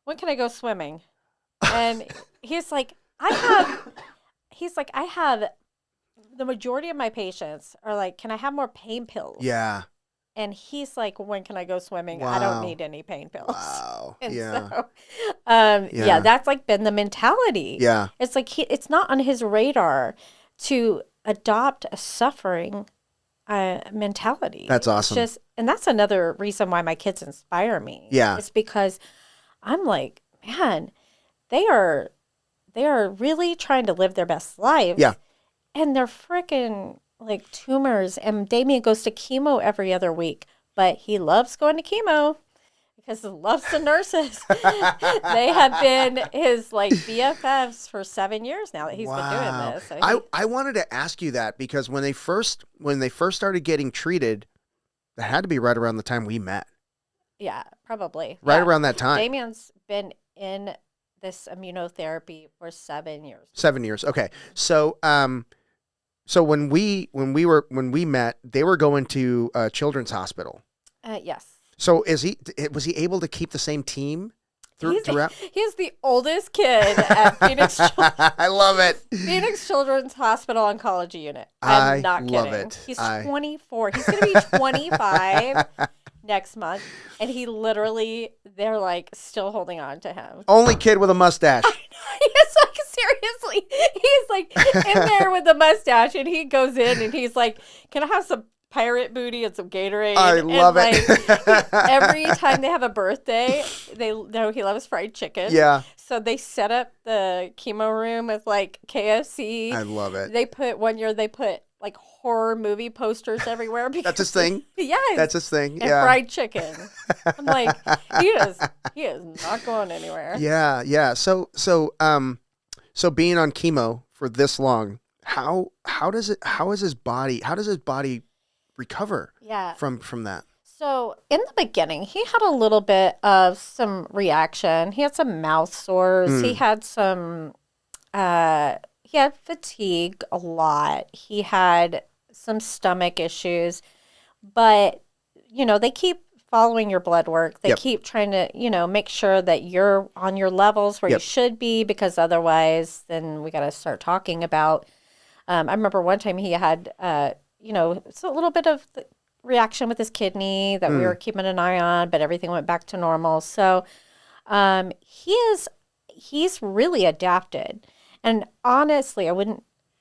when can I go swimming? And he's like, I have the majority of my patients are like, can I have more pain pills? Yeah. And he's like, when can I go swimming? I don't Wow. need any pain pills. Wow. And Yeah. so, Yeah. yeah, that's like been the mentality. Yeah. It's like it's not on his radar to adopt a suffering mentality. That's awesome. It's just, and that's another reason why my kids inspire me. Yeah. It's because I'm like, man, they are really trying to live their best lives. Yeah. And they're freaking like tumors. And Damien goes to chemo every other week, but he loves going to chemo because he loves the nurses. They have been his like BFFs for 7 years now that he's been doing this. So I wanted to ask you that because when they first started getting treated, that had to be right around the time we met. Yeah, probably. Right Yeah. around that time. Damien's been in this immunotherapy for 7 years. 7 years. Okay. So so when we met, they were going to Children's Hospital. Yes. So was he able to keep the same team throughout? He's the oldest kid at Phoenix I love it. Phoenix Children's Hospital Oncology Unit. I'm not kidding. Love it. He's 24. He's going to be 25 next month. And they're like still holding on to him. Only kid with a mustache. He's like, seriously. He's like in there with the mustache and he goes in and he's like, can I have some pirate booty and some Gatorade? I love it. Every time they have a birthday, they know he loves fried chicken. Yeah. So they set up the chemo room with like KFC. I love it. One year they put like horror movie posters everywhere. That's his thing? Yes. That's his thing. And Yeah. fried chicken. I'm like, he is not going anywhere. Yeah, yeah. So being on chemo for this long, how does his body recover from that? So in the beginning, he had a little bit of some reaction. He had some mouth sores. He had some he had fatigue a lot. He had some stomach issues, but they keep following your blood work. They keep trying to, make sure that you're on your levels where you should be, because otherwise then we got to start talking about, I remember one time he had, it's a little bit of reaction with his kidney that we were keeping an eye on, but everything went back to normal. So he's really adapted. And honestly,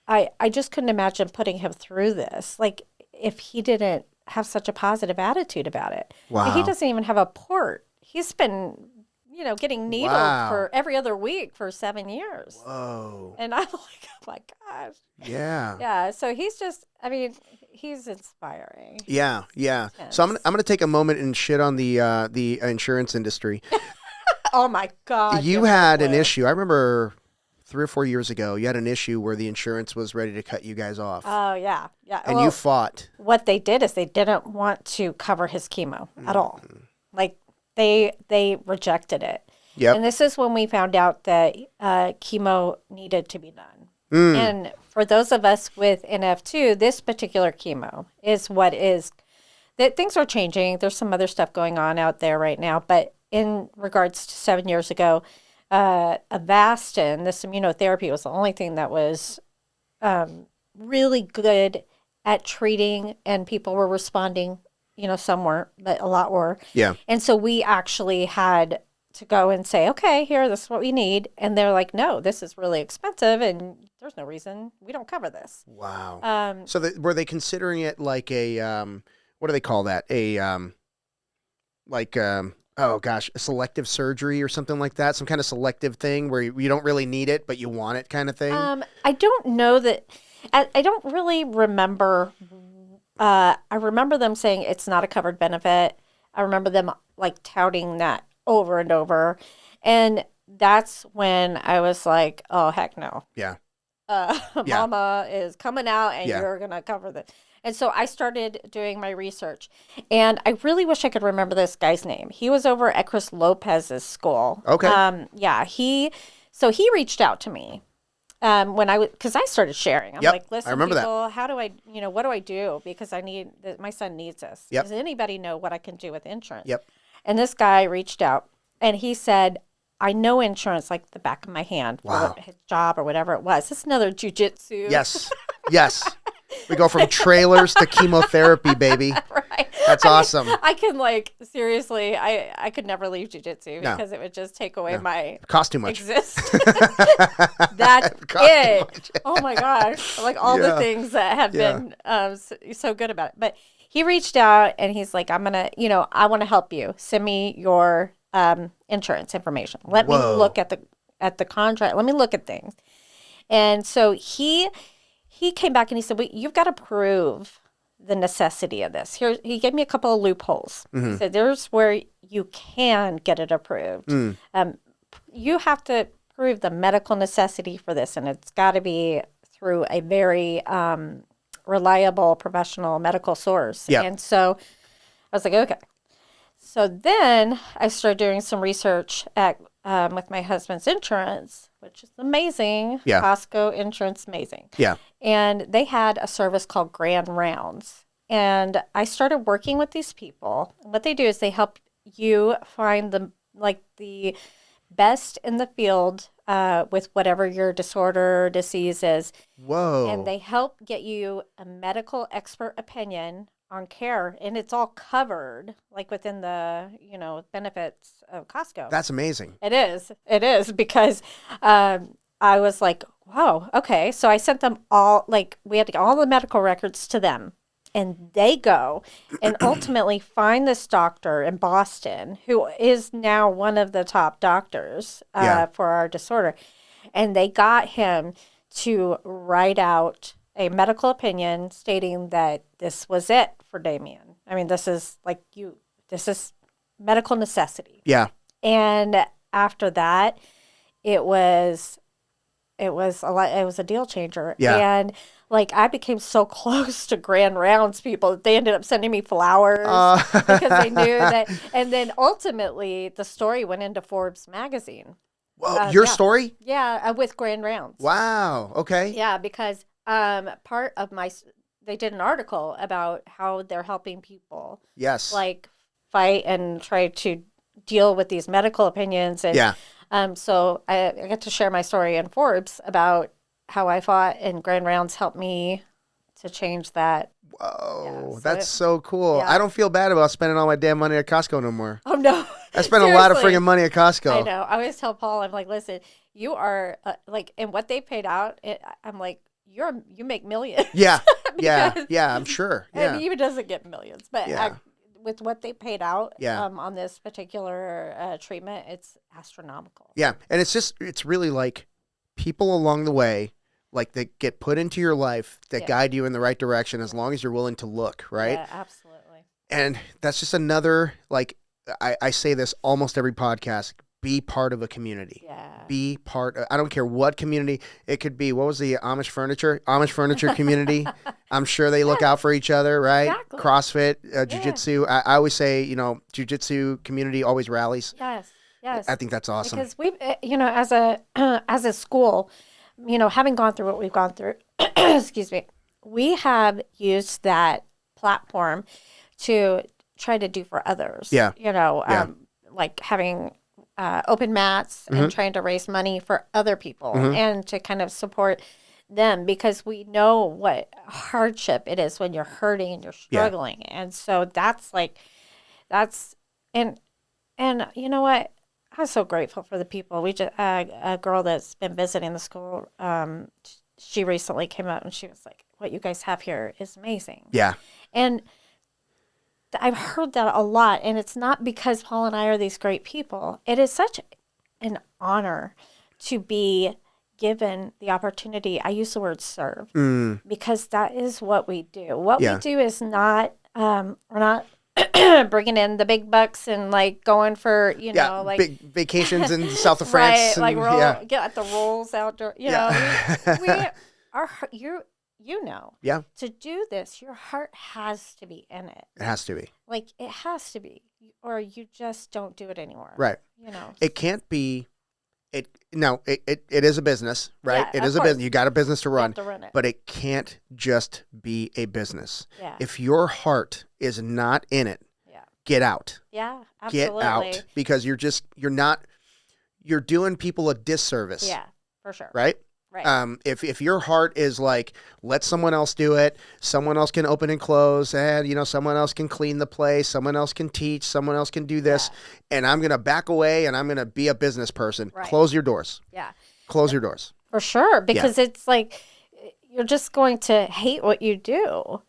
I just couldn't imagine putting him through this. Like if he didn't have such a positive attitude about it. Wow. Like, he doesn't even have a port. He's been, getting needled for every other week for 7 years. Whoa. And I'm like, oh my gosh. Yeah. Yeah. So he's he's inspiring. Yeah, yeah. Yes. So I'm gonna take a moment and shit on the insurance industry. Oh my God. You had an issue. I remember 3 or 4 years ago, you had an issue where the insurance was ready to cut you guys off. Oh, yeah. Yeah. And you fought. What they did is they didn't want to cover his chemo at all. Like they rejected it. Yep. And this is when we found out that chemo needed to be done. And for those of us with NF2, this particular chemo is what is that things are changing. There's some other stuff going on out there right now. But in regards to 7 years ago, Avastin, this immunotherapy, was the only thing that was really good at treating, and people were responding. Some weren't, but a lot were. Yeah. And so we actually had to go and say, okay, here, this is what we need. And they're like, no, this is really expensive, and there's no reason we don't cover this. Wow. So were they considering it like a, what do they call that? Oh gosh, a selective surgery or something like that? Some kind of selective thing where you don't really need it, but you want it kind of thing? I don't know that, I don't really remember. I remember them saying it's not a covered benefit. I remember them like touting that over and over. And that's when I was like, oh, heck no. Yeah. Mama is coming out and you're going to cover this. And so I started doing my research. And I really wish I could remember this guy's name. He was over at Chris Lopez's school. Okay. He reached out to me. Because I started sharing. I'm like, listen, people, how do I, what do I do? Because my son needs this. Yep. Does anybody know what I can do with insurance? Yep. And this guy reached out and he said, I know insurance like the back of my hand for his job or whatever it was. It's another jujitsu. Yes. Yes. We go from trailers to chemotherapy, baby. Right. That's awesome. I can seriously, I could never leave jiu-jitsu because it would just take away my cost too much. That's it. Oh my gosh. Like all the things that have been so good about it. But he reached out and he's like, I'm going to, I want to help you. Send me your insurance information. Let me look at the contract. Let me look at things. And so he came back and he said, well, you've got to prove the necessity of this. He gave me a couple of loopholes. He said, there's where you can get it approved. You have to prove the medical necessity for this, and it's got to be through a very reliable professional medical source. Yep. And so I was like, okay. So then I started doing some research with my husband's insurance, which is amazing. Yeah. Costco insurance, amazing. Yeah. And they had a service called Grand Rounds. And I started working with these people. What they do is they help you find the best in the field with whatever your disorder or disease is. Whoa. And they help get you a medical expert opinion on care, and it's all covered within the benefits of Costco. That's amazing. It is because I was like, wow, okay. So I sent them all, we had to get all the medical records to them, and they go and ultimately find this doctor in Boston who is now one of the top doctors for our disorder, and they got him to write out a medical opinion stating that this was it for Damien. I mean, this is medical necessity. Yeah. And after that, it was a deal changer. Yeah. And I became so close to Grand Rounds people that they ended up sending me flowers because they knew that. And then ultimately the story went into Forbes magazine. Whoa, your story? Yeah, with Grand Rounds. Wow. Okay. Yeah, because part of they did an article about how they're helping people. Yes. Fight and try to deal with these medical opinions. And so I get to share my story in Forbes about how I fought, and Grand Rounds helped me to change that. Whoa, that's so cool. Yeah. I don't feel bad about spending all my damn money at Costco no more. Oh, no. I spent a lot of friggin' money at Costco. I know. I always tell Paul, I'm like, listen, you are, and what they paid out, I'm like, you make millions. Yeah. Yeah, I'm sure. Yeah. And he even doesn't get millions, but with what they paid out on this particular treatment, it's astronomical. Yeah, and it's really people along the way, that get put into your life that guide you in the right direction as long as you're willing to look, right? Yeah, absolutely. And that's just another, I say this almost every podcast, be part of a community. Yeah. Be part of, I don't care what community. It could be, what was the Amish furniture community. I'm sure they look out for each other, right? Exactly. CrossFit, Jiu-Jitsu. I always say, Jiu-Jitsu community always rallies. Yes. Yes. I think that's awesome. Because we, as a school, having gone through what we've gone through, excuse me, we have used that platform to try to do for others. Yeah. Like having open mats and trying to raise money for other people and to kind of support them, because we know what hardship it is when you're hurting and you're struggling. Yeah. And so and you know what? I'm so grateful for the people. We just a girl that's been visiting the school. She recently came out and she was like, "What you guys have here is amazing." Yeah, and I've heard that a lot, and it's not because Paul and I are these great people. It is such an honor to be given the opportunity. I use the word serve because that is what we do. What we do is not we're not bringing in the big bucks and like going for like big vacations in the south of France, right? and, Like get at the rolls outdoor. We are to do this. Your heart has to be in it. It has to be. Like it has to be, or you just don't do it anymore. Right. It can't be. It is a business, right? Yeah, it is a business. You got a business to run, it. But it can't just be a business. Yeah. If your heart is not in it, get out. Yeah, absolutely. Get out, because you're doing people a disservice. Yeah, for sure. Right? Right. If your heart is like, let someone else do it, someone else can open and close, and someone else can clean the place, someone else can teach, someone else can do this, and I'm gonna back away and I'm gonna be a business person. Right. Close your doors. Yeah. Close your doors. For sure, because it's like you're just going to hate what you do.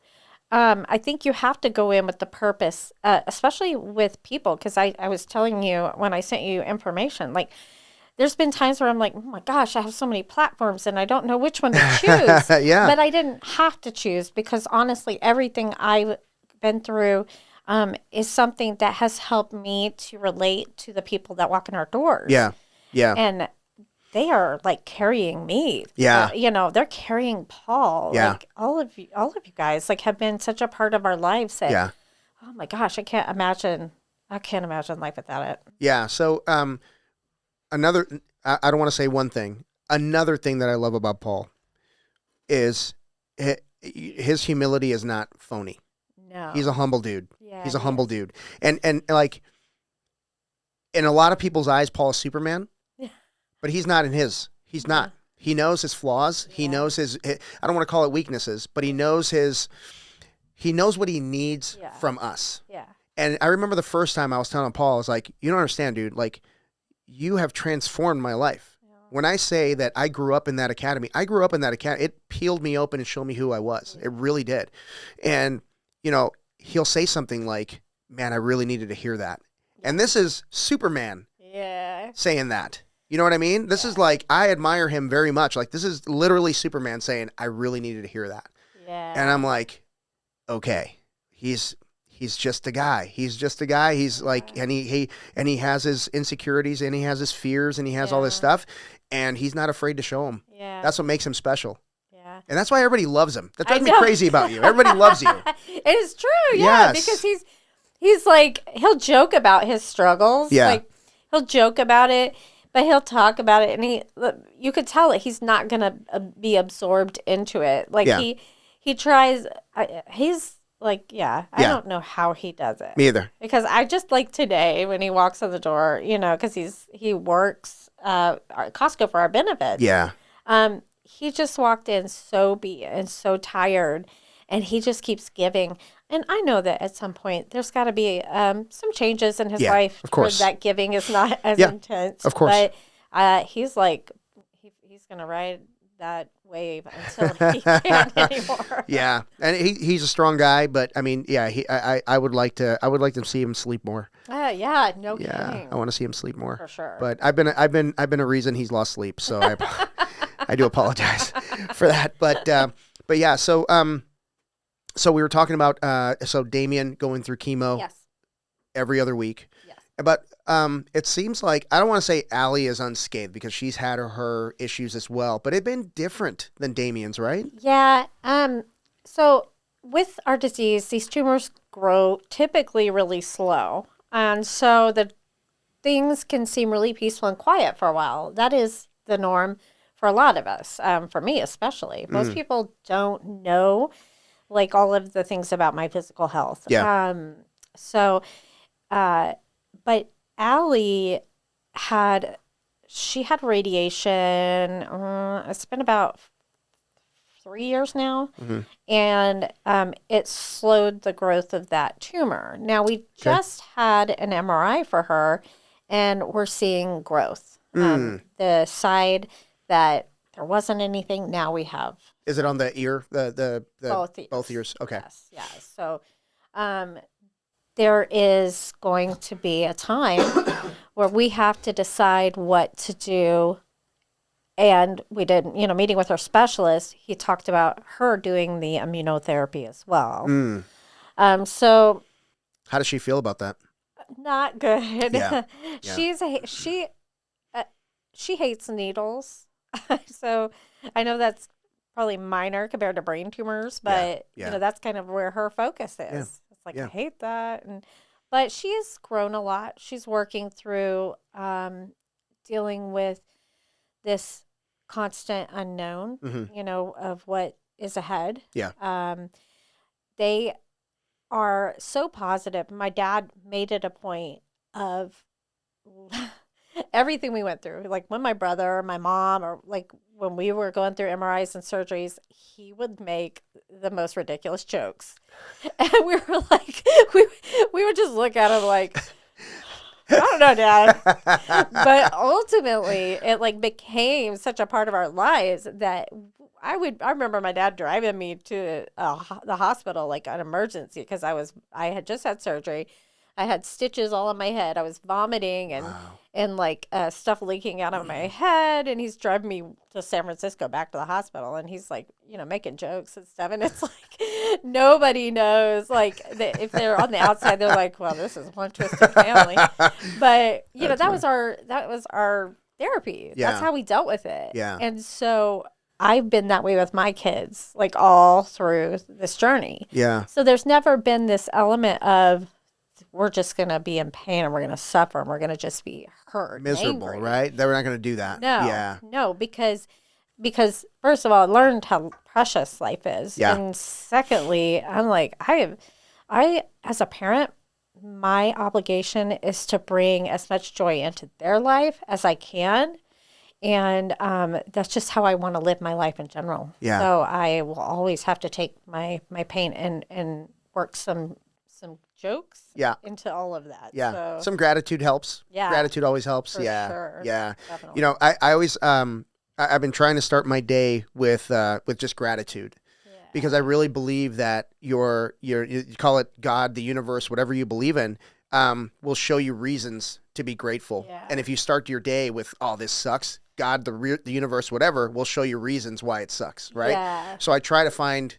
I think you have to go in with the purpose, especially with people, because I was telling you when I sent you information, like. There's been times where I'm like, oh my gosh, I have so many platforms and I don't know which one to choose. Yeah. But I didn't have to choose, because honestly, everything I've been through is something that has helped me to relate to the people that walk in our doors. Yeah. Yeah. And they are like carrying me. Yeah. They're carrying Paul. Yeah. Like all of you guys like have been such a part of our lives that, oh my gosh, I can't imagine life without it. Yeah. So, I don't want to say one thing. Another thing that I love about Paul is his humility is not phony. No. He's a humble dude. Yeah, he's a humble dude. And like, in a lot of people's eyes, Paul is Superman. Yeah. But he's not in his. He's not. He knows his flaws. Yeah. He knows his, I don't want to call it weaknesses, but he knows what he needs from us. Yeah. And I remember the first time I was telling Paul, I was like, you don't understand, dude. Like, you have transformed my life. Yeah. When I say that I grew up in that academy, it peeled me open and showed me who I was. Yeah. It really did. And, he'll say something like, man, I really needed to hear that. Yeah. And this is Superman saying that. You know what I mean? This is like, I admire him very much. Like, this is literally Superman saying, I really needed to hear that. Yeah. And I'm like, okay, he's just a guy. He's just a guy. He's like, and he has his insecurities and he has his fears and he has all this stuff, and he's not afraid to show them. Yeah. That's what makes him special. Yeah. And that's why everybody loves him. That drives me crazy about you. Everybody loves you. It is true. Yeah. Yes. Because he's like, he'll joke about his struggles. Yeah. Like he'll joke about it, but he'll talk about it, and you could tell that he's not going to be absorbed into it. Like he tries, he's, like, I don't know how he does it. Me either. Because I just like today when he walks in the door, because he works Costco for our benefits. Yeah. He just walked in so beat and so tired, and he just keeps giving. And I know that at some point there's got to be some changes in his life. Of course. Where that giving is not as intense. Of course. But he's like, he's going to ride that wave until he can't anymore. Yeah, and he's a strong guy, but I mean, I would like to see him sleep more. No kidding. I want to see him sleep more for sure. But I've been a reason he's lost sleep, so I do apologize for that. But yeah, so we were talking about so Damien going through chemo every other week. Yes. But it seems like, I don't want to say Allie is unscathed because she's had her issues as well, but it's been different than Damien's, right? Yeah. So with our disease, these tumors grow typically really slow. And so the things can seem really peaceful and quiet for a while. That is the norm for a lot of us, for me especially. Most people don't know like all of the things about my physical health. Yeah. So, but Allie she had radiation. It's been about 3 years now, and it slowed the growth of that tumor. Now we just had an MRI for her, and we're seeing growth. The side that there wasn't anything, now we have. Is it on the ear? The Both ears. Both ears. Okay. Yes, yes. So, there is going to be a time where we have to decide what to do. And we did, meeting with our specialist, he talked about her doing the immunotherapy as well. So how does she feel about that? not good. Yeah. She hates needles. So I know that's probably minor compared to brain tumors, but that's kind of where her focus is. Yeah. It's like, I hate that. But she has grown a lot. She's working through dealing with this constant unknown, of what is ahead. Yeah. They are so positive. My dad made it a point of everything we went through. Like when my brother, my mom, or like when we were going through MRIs and surgeries, he would make the most ridiculous jokes. And we were like, we would just look at him like, I don't know, Dad. But ultimately, it like became such a part of our lives that I remember my dad driving me to the hospital, like an emergency, because I had just had surgery. I had stitches all on my head. I was vomiting and like stuff leaking out of my head. And he's driving me to San Francisco back to the hospital. And he's like, making jokes and stuff. And it's like, nobody knows. Like if they're on the outside, they're like, well, this is one twisted family. But, that was our therapy. Yeah. That's how we dealt with it. Yeah. And so I've been that way with my kids, like all through this journey. Yeah. So there's never been this element of, we're just going to be in pain and we're going to suffer and we're going to just be hurt. Miserable, angry. right? They were not going to do that. No. Yeah. No, because first of all, I learned how precious life is. Yeah. And secondly, I'm like, I as a parent, my obligation is to bring as much joy into their life as I can. And that's just how I want to live my life in general. Yeah. So I will always have to take my pain and work some jokes into all of that. Yeah. So, some gratitude helps. Yeah. Gratitude always helps. For Yeah. sure. Yeah. Definitely. I always I've been trying to start my day with just gratitude. Yeah. Because I really believe that you call it God, the universe, whatever you believe in, will show you reasons to be grateful. Yeah. And if you start your day with, oh, this sucks, God, the universe, whatever, will show you reasons why it sucks, right? Yeah. So I try to find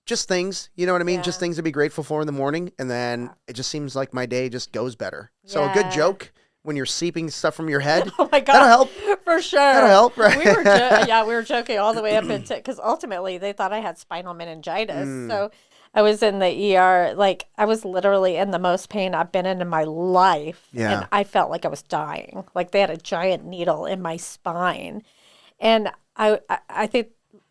just things, you know what I mean? Yeah. Just things to be grateful for in the morning. And then it just seems like my day just goes better. So a good Yeah. joke when you're seeping stuff from your head, Oh my God. that'll help. For sure. That'll help, right? We were joking all the way up into, because ultimately they thought I had spinal meningitis. So I was in the ER, like I was literally in the most pain I've been in my life. Yeah. And I felt like I was dying. Like they had a giant needle in my spine. And I think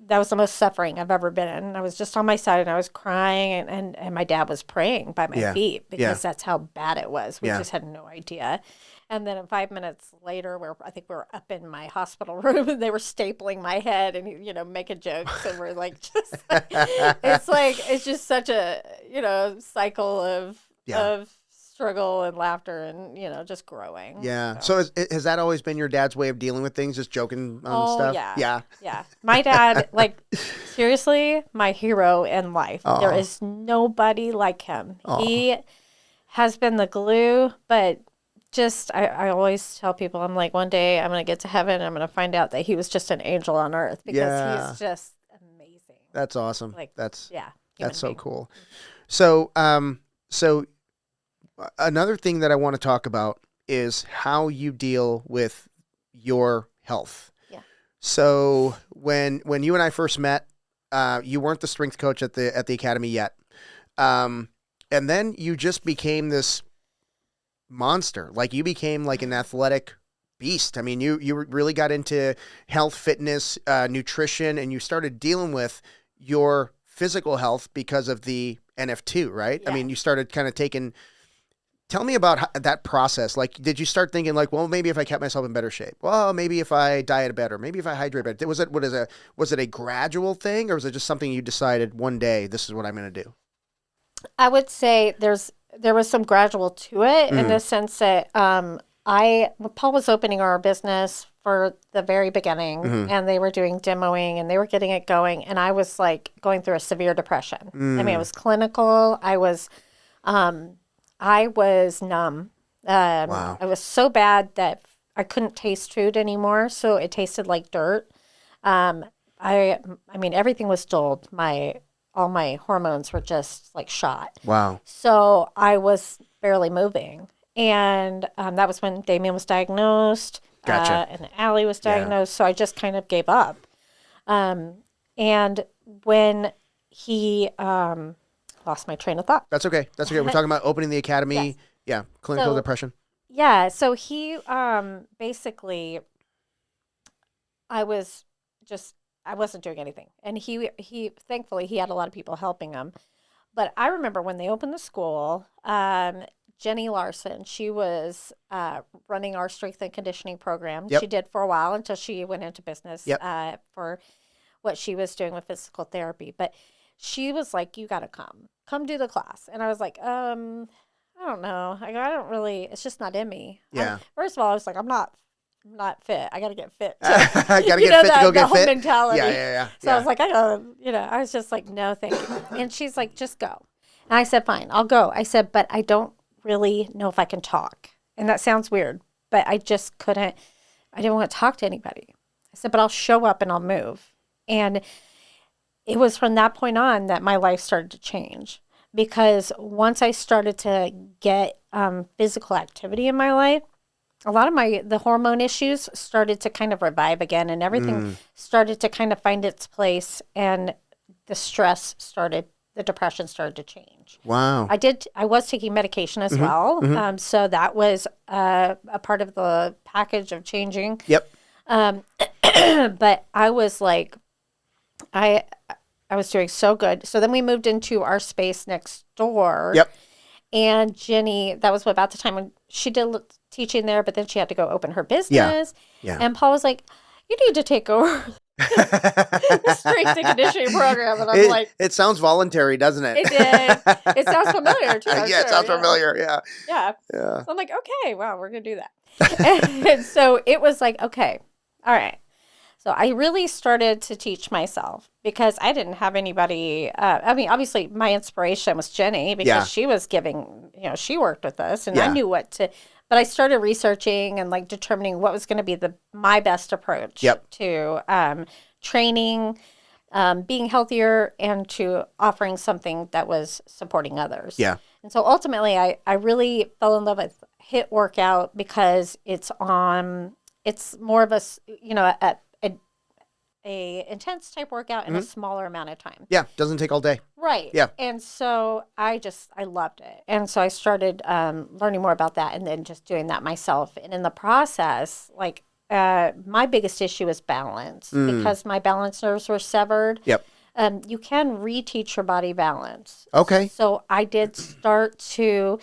that was the most suffering I've ever been in. I was just on my side and I was crying and my dad was praying by my feet because that's how bad it was. We just had no idea. And then 5 minutes later, I think we were up in my hospital room and they were stapling my head and, making jokes. And we're like, it's just such a, cycle of struggle and laughter and, just growing. Yeah. So has that always been your dad's way of dealing with things, just joking on stuff? Yeah. Yeah. Yeah. My dad, seriously, my hero in life. Aww. There is nobody like him. Aww. He has been the glue, but I always tell people, I'm like, one day I'm going to get to heaven and I'm going to find out that he was just an angel on earth because he's just amazing. That's awesome. That's so being. cool. So, so another thing that I want to talk about is how you deal with your health. Yeah. So when you and I first met, you weren't the strength coach at the academy yet. And then you just became this monster. Like you became like an athletic beast. I mean, you really got into health, fitness, nutrition, and you started dealing with your physical health because of the NF2, right? Yeah. I mean, you started kind of tell me about that process. Like, did you start thinking like, well, maybe if I kept myself in better shape, well, maybe if I dieted better, maybe if I hydrate better, was it a gradual thing, or was it just something you decided one day, this is what I'm going to do? I would say there was some gradual to it in the sense that Paul was opening our business for the very beginning, and they were doing demoing and they were getting it going, and I was like going through a severe depression. I mean, it was clinical. I was numb. Wow. I was so bad that I couldn't taste food anymore, so it tasted like dirt. I mean, everything was dulled. All my hormones were just like shot. Wow. So I was barely moving. And that was when Damien was diagnosed. Gotcha. And Allie was diagnosed. So I just kind of gave up. And when he lost my train of thought. That's okay. We're talking about opening the academy. Yes. Yeah. Clinical depression. Yeah. So he basically, I wasn't doing anything. And he thankfully, he had a lot of people helping him. But I remember when they opened the school, Jenny Larson, she was running our strength and conditioning program. Yep. She did for a while until she went into business Yep. For what she was doing with physical therapy. But she was like, you got to come do the class. And I was like, I don't know. I don't really, it's just not in me. Yeah. First of all, I was like, I'm not fit. I got to get fit. I got to get fit to go get whole fit. mentality. Yeah. So I was like, I was just like, no, thank you. And she's like, just go. And I said, fine, I'll go. I said, but I don't really know if I can talk. And that sounds weird, but I just couldn't, I didn't want to talk to anybody. I said, but I'll show up and I'll move. And it was from that point on that my life started to change, because once I started to get physical activity in my life, a lot of the hormone issues started to kind of revive again, and everything started to kind of find its place, and the depression started to change. Wow. I was taking medication as well. So that was a part of the package of changing. Yep. But I was like, I was doing so good. So then we moved into our space next door. Yep. And Jenny, that was about the time when she did teaching there, but then she had to go open her business. Yeah. And Paul was like, you need to take over the strength and conditioning program. And I'm like, it sounds voluntary, doesn't it? It did. It sounds familiar too. Yeah, it sounds familiar. Yeah. Yeah. Yeah. So I'm like, okay, wow, we're going to do that. And so it was like, okay, all right. So I really started to teach myself, because I didn't have anybody. I mean, obviously my inspiration was Jenny, because she was giving, she worked with us, and I knew what to, but I started researching and like determining what was going to be my best approach to training, being healthier, and to offering something that was supporting others. Yeah. And so ultimately I really fell in love with HIIT workout, because it's more of a intense type workout in a smaller amount of time. Yeah, doesn't take all day. Right. Yeah. And so I loved it. And so I started learning more about that, and then just doing that myself. And in the process, like my biggest issue is balance, because my balance nerves were severed. Yep. You can reteach your body balance. Okay. So I did start to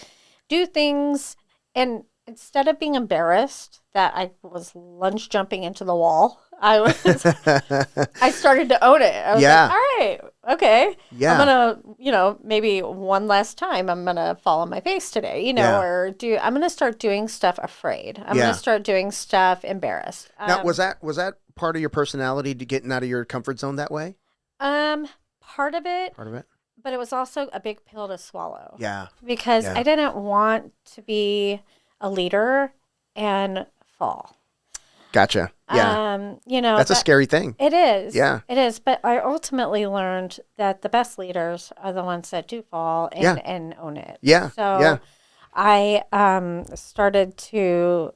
do things, and instead of being embarrassed that I was lunge jumping into the wall, I started to own it. I was like, all right, okay. Yeah. I'm going to, maybe one last time, I'm going to fall on my face today, I'm going to start doing stuff afraid. I'm going to start doing stuff embarrassed. Now, was that part of your personality, to getting out of your comfort zone that way? Part of it. But it was also a big pill to swallow. Yeah. Because I didn't want to be a leader and fall. Gotcha. Yeah. That's a scary thing. It is. Yeah. It is. But I ultimately learned that the best leaders are the ones that do fall and own it. Yeah. So I started to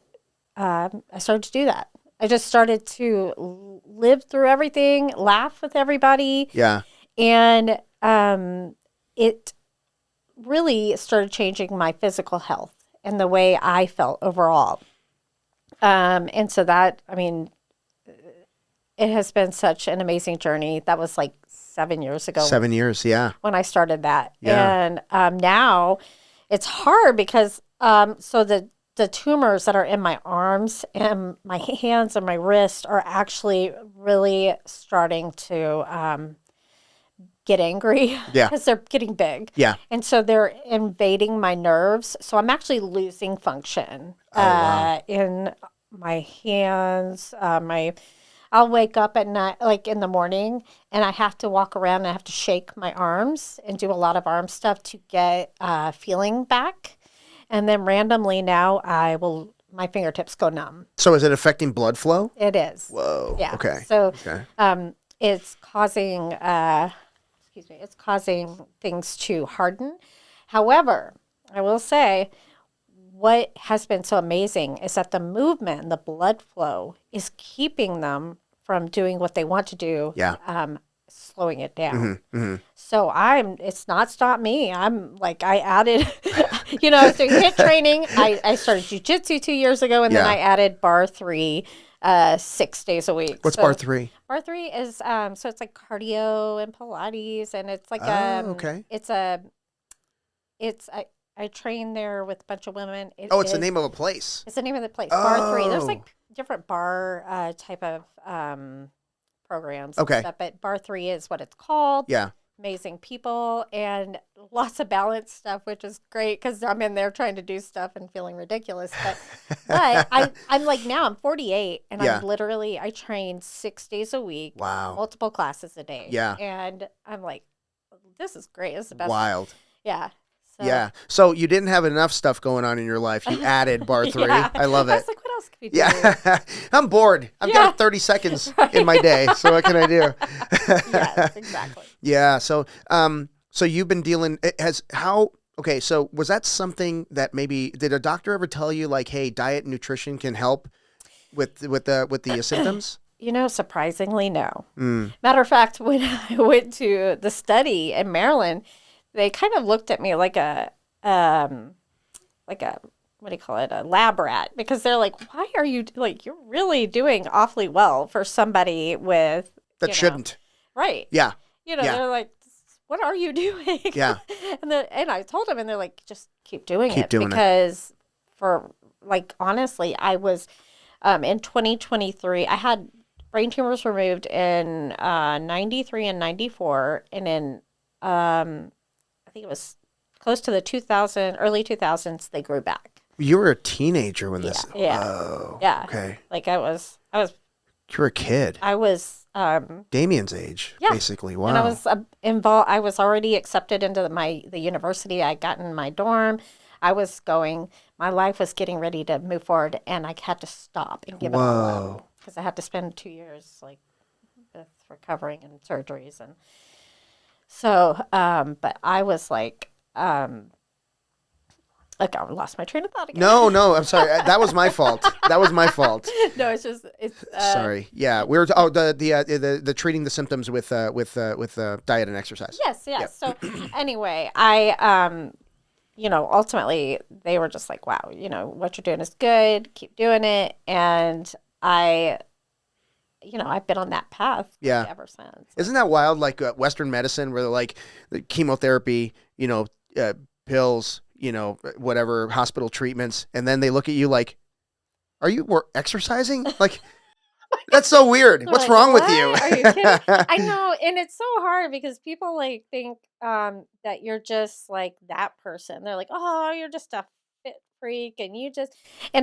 do that. I just started to live through everything, laugh with everybody. Yeah. And it really started changing my physical health and the way I felt overall. And so that, I mean, it has been such an amazing journey. That was like 7 years ago. 7 years, yeah. When I started that. Yeah. And now it's hard because so the tumors that are in my arms and my hands and my wrists are actually really starting to get angry. Yeah. Because they're getting big. Yeah. And so they're invading my nerves. So I'm actually losing function wow. in my hands, I'll wake up at night, like in the morning, and I have to walk around and I have to shake my arms and do a lot of arm stuff to get feeling back. And then randomly now my fingertips go numb. So is it affecting blood flow? It is. Whoa. Yeah. Okay. So okay. It's causing, it's causing things to harden. However, I will say, what has been so amazing is that the movement and the blood flow is keeping them from doing what they want to do. Yeah. Slowing it down. Mm-hmm, mm-hmm. So it's not stopped me. I'm like, I added, I was doing HIIT training. I started jujitsu 2 years ago, and then I added bar 3 6 days a week. What's bar 3? Bar 3 is, so it's like cardio and Pilates, and it's like, okay. I train there with a bunch of women. It's the name of a place. It's the name of the place. Bar 3. There's like different bar type of programs. Okay. And stuff, but Bar 3 is what it's called. Yeah. Amazing people and lots of balance stuff, which is great because I'm in there trying to do stuff and feeling ridiculous. But I'm like, now I'm 48 and I train 6 days a week. Wow. Multiple classes a day. Yeah. And I'm like, this is great. This is the best. Wild. Yeah. So. Yeah. So you didn't have enough stuff going on in your life. You added bar 3. Yeah. I love it. I was like, what else could we do? Yeah. I'm bored. I've got 30 seconds in my day. So what can I do? Yes, exactly. Yeah. So, so you've been dealing okay. So was that something that did a doctor ever tell you like, hey, diet and nutrition can help with the symptoms? Surprisingly, no. Matter of fact, when I went to the study in Maryland, they kind of looked at me like a what do you call it? A lab rat, because they're like, why are you you're really doing awfully well for somebody with that shouldn't. Right. Yeah. They're like, what are you doing? Yeah. and I told them, and they're like, just keep doing it. Because for honestly, I was in 2023, I had brain tumors removed in 93 and 94, and in I think it was close to the early 2000s, they grew back. You were a teenager when this. Yeah. Oh, yeah. Okay. Like I was. You were a kid. I was. Damien's age, basically. Wow. And I was involved. I was already accepted into the university. I got in my dorm. I was going. My life was getting ready to move forward, and I had to stop and give it all up because I had to spend 2 years with recovering and surgeries and. So, but I was like, I lost my train of thought again. No, I'm sorry. That was my fault. No, it's sorry. Yeah, we were. The treating the symptoms with diet and exercise. Yes. Yep. So anyway, I ultimately they were just like, wow, what you're doing is good. Keep doing it, and I've been on that path ever since. Isn't that wild? Like Western medicine, where like the chemotherapy, pills, whatever, hospital treatments, and then they look at you like, are you exercising? Like, that's so weird. What's wrong with you? Are you kidding? I know, and it's so hard because people think that you're just like that person. They're like, oh, you're just a fit freak, and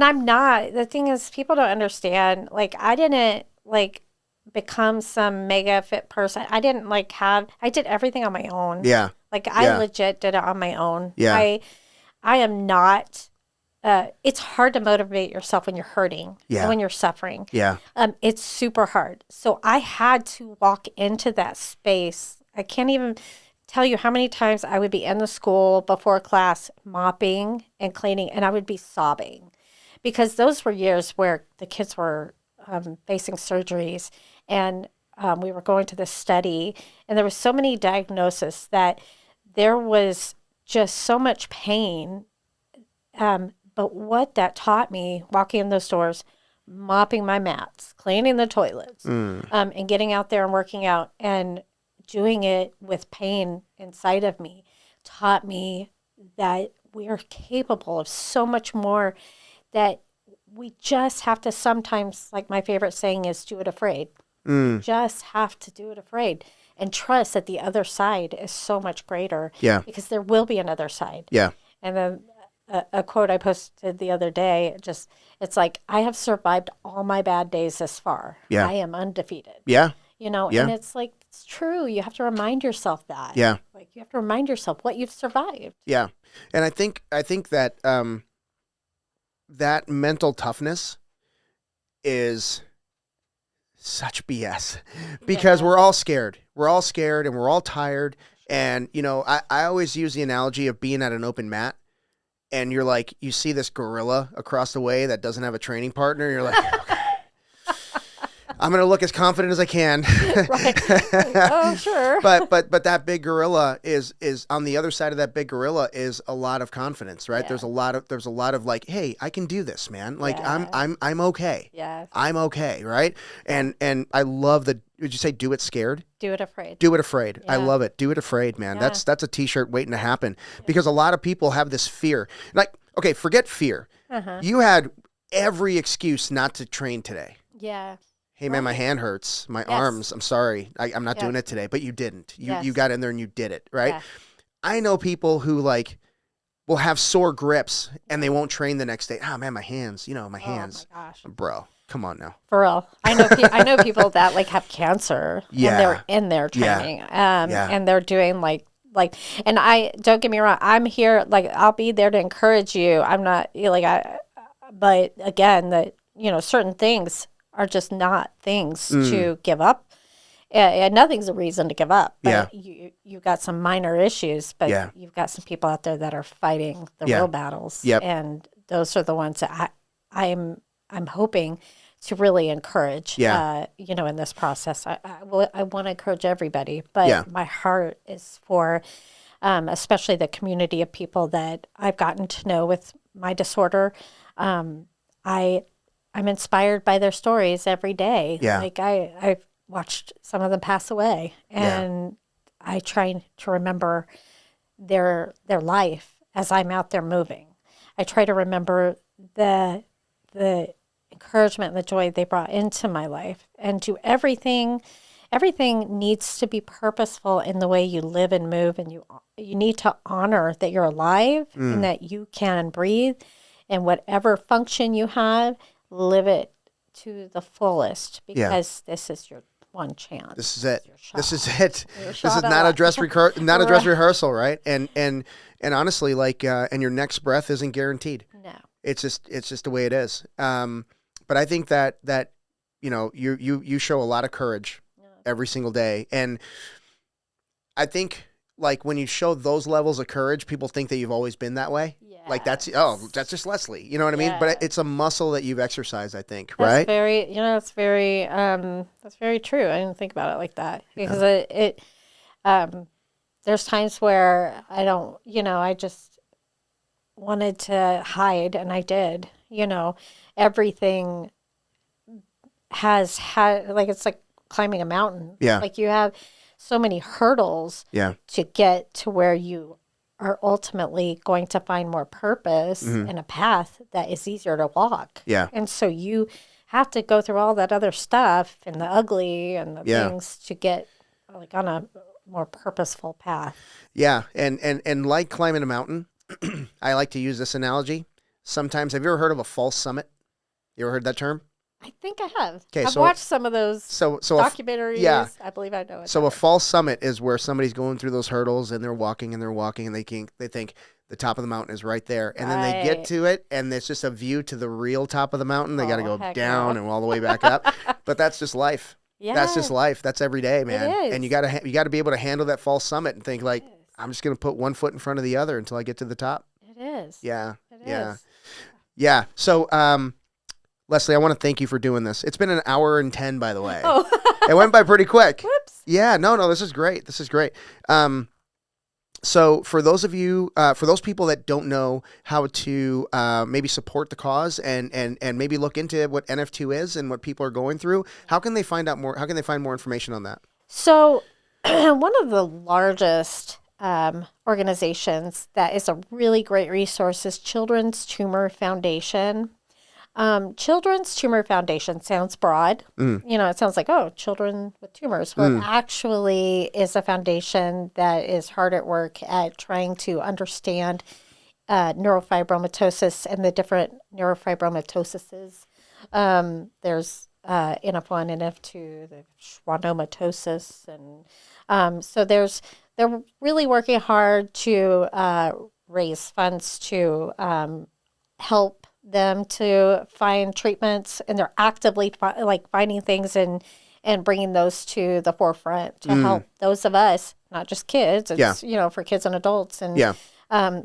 I'm not. The thing is, people don't understand. Like, I didn't become some mega fit person. I didn't I did everything on my own. Yeah. I legit did it on my own. Yeah. I am not, it's hard to motivate yourself when you're hurting. Yeah. And when you're suffering. Yeah. It's super hard. So I had to walk into that space. I can't even tell you how many times I would be in the school before class mopping and cleaning, and I would be sobbing because those were years where the kids were facing surgeries, and we were going to this study, and there was so many diagnoses that there was just so much pain. But what that taught me, walking in those doors, mopping my mats, cleaning the toilets, and getting out there and working out and doing it with pain inside of me, taught me that we are capable of so much more, that we just have to sometimes, like my favorite saying is, do it afraid. You just have to do it afraid and trust that the other side is so much greater. Yeah. Because there will be another side. Yeah. And then a quote I posted the other day, it's like, I have survived all my bad days this far. Yeah. I am undefeated. Yeah. You know, Yeah. and it's like, it's true. You have to remind yourself that. Yeah. Like, you have to remind yourself what you've survived. Yeah. And I think that that mental toughness is such BS because we're all scared. We're all scared and we're all tired. And, you know, I always use the analogy of being at an open mat and you're like, you see this gorilla across the way that doesn't have a training partner. And you're like, okay, I'm going to look as confident as I can. Right. Oh, sure. But that big gorilla is on the other side of that big gorilla is a lot of confidence, right? Yeah. There's a lot of like, hey, I can do this, man. Like Yeah. I'm okay. Yes. I'm okay, right? And I love would you say do it scared? Do it afraid. Do it afraid. I Yeah. love it. Do it afraid, man. Yeah. That's a t-shirt waiting to happen because a lot of people have this fear. Like, okay, forget fear. You had every excuse not to train today. Yeah. Hey, man, my hand hurts. My arms. I'm sorry. I'm not doing it today. But you didn't. You got in there and you did it, right? Yeah. I know people who, like, will have sore grips and they won't train the next day. Oh, man, my hands. You know, my hands. Oh, my gosh. Bro, come on now. For real. I know people that, like, have cancer. Yeah. And they're in their training. And they're doing, like, and don't get me wrong, I'm here, like, I'll be there to encourage you. I'm not, but again, certain things are just not things to give up. And nothing's a reason to give up. But you've got some minor issues, but you've got some people out there that are fighting the real battles. Yep. And those are the ones that I'm hoping to really encourage, in this process. I want to encourage everybody, but my heart is for especially the community of people that I've gotten to know with my disorder. I'm inspired by their stories every day. Yeah. Like I've watched some of them pass away, and I try to remember their life as I'm out there moving. I try to remember the encouragement and the joy they brought into my life, and do everything. Everything needs to be purposeful in the way you live and move, and you need to honor that you're alive and that you can breathe, and whatever function you have, live it to the fullest, because this is your one chance. This is it. This is it. This is shot not a at dress dress rehearsal, right? And honestly, like, and your next breath isn't guaranteed. No. It's just the way it is. But I think that you show a lot of courage every single day, and I think, like, when you show those levels of courage, people think that you've always been that way. Yeah. Like, that's just Leslie. You know what I mean? But it's a muscle that you've exercised, I think, That's right? that's very true. I didn't think about it like that, because there's times where I don't, I just wanted to hide, and I did. Everything has had, like, it's like climbing a mountain. Yeah. Like, you have so many hurdles to get to where you are ultimately going to find more purpose and a path that is easier to walk. Yeah. And so you have to go through all that other stuff and the ugly and the things to get, like, on a more purposeful path. Yeah. And like climbing a mountain, I like to use this analogy. Sometimes, have you ever heard of a false summit? You ever heard that term? I think I have. Okay, I've watched some of those documentaries. I believe I know it. So a false summit is where somebody's going through those hurdles and they're walking and they think the top of the mountain is right there, and then they get to it and it's just a view to the real top of the mountain. They got to go down and all the way back up. But that's just life. That's just life. That's every day, man. It is. And you gotta be able to handle that false summit and think like, I'm just gonna put one foot in front of the other until I get to the top. It is. Yeah. It Yeah. is. Yeah. So, Leslie, I want to thank you for doing this. It's been an hour and 10, by the way. Oh. It went by pretty quick. Whoops. Yeah. No, this is great. This is great. So for those of you, for those people that don't know how to maybe support the cause and maybe look into what NF2 is and what people are going through, how can they find out more? How can they find more information on that? So one of the largest organizations that is a really great resource is Children's Tumor Foundation. Children's Tumor Foundation sounds broad. You know, it sounds like, oh, children with tumors. Well, it actually is a foundation that is hard at work at trying to understand neurofibromatosis and the different neurofibromatosis. There's NF1, NF2, the schwannomatosis. And so they're really working hard to raise funds to help them to find treatments, and they're actively finding things and bringing those to the forefront to help those of us, not just kids. It's, you know, for kids and adults. And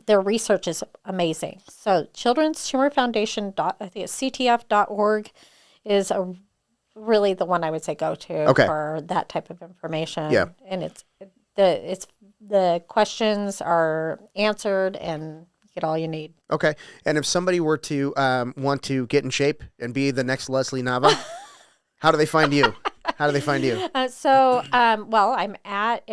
their research is amazing. So Children's Tumor Foundation, I think it's ctf.org, is really the one I would say go to for that type of information. Yeah. And the questions are answered and get all you need. Okay. And if somebody were to want to get in shape and be the next Leslie Nava, how do they find you? How do they find you? Well, I'm at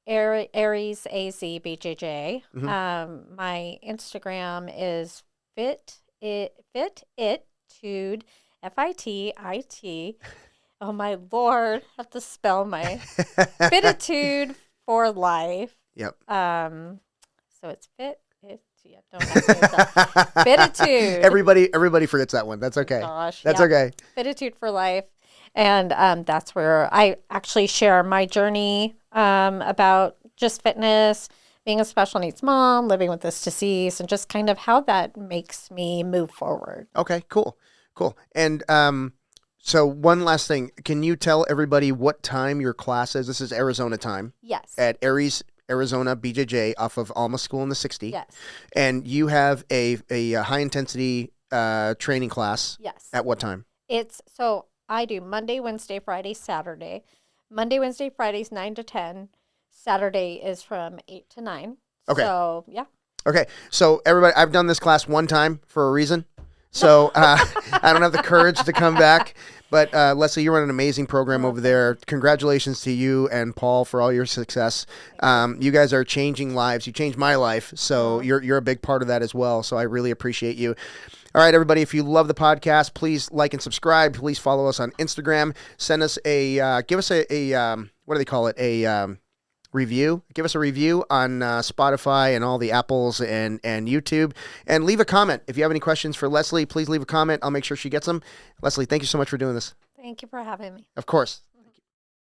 Aries AZ BJJ. My Instagram is fititude, FITIT. Oh my Lord, I have to spell my Fititude for life. Yep. So it's don't ask me Fititude. Everybody forgets that one. That's okay. Gosh, that's okay. Fititude for life. And that's where I actually share my journey about just fitness, being a special needs mom, living with this disease, and just kind of how that makes me move forward. Okay, cool. And so one last thing. Can you tell everybody what time your class is? This is Arizona time. Yes. At Aries, Arizona BJJ off of Alma School in the 60. Yes. And you have a high intensity training class. Yes. At what time? So I do Monday, Wednesday, Friday, Saturday. Monday, Wednesday, Fridays 9 to 10. Saturday is from 8 to 9. Okay. So, yeah. Okay. So everybody, I've done this class one time for a reason. So I don't have the courage to come back. But Leslie, you run an amazing program over there. Congratulations to you and Paul for all your success. You guys are changing lives. You changed my life. So you're a big part of that as well. So I really appreciate you. All right, everybody, if you love the podcast, please like and subscribe. Please follow us on Instagram. Send us give us a what do they call it? A review. Give us a review on Spotify and all the Apples and YouTube. And leave a comment. If you have any questions for Leslie, please leave a comment. I'll make sure she gets them. Leslie, thank you so much for doing this. Thank you for having me. Of course.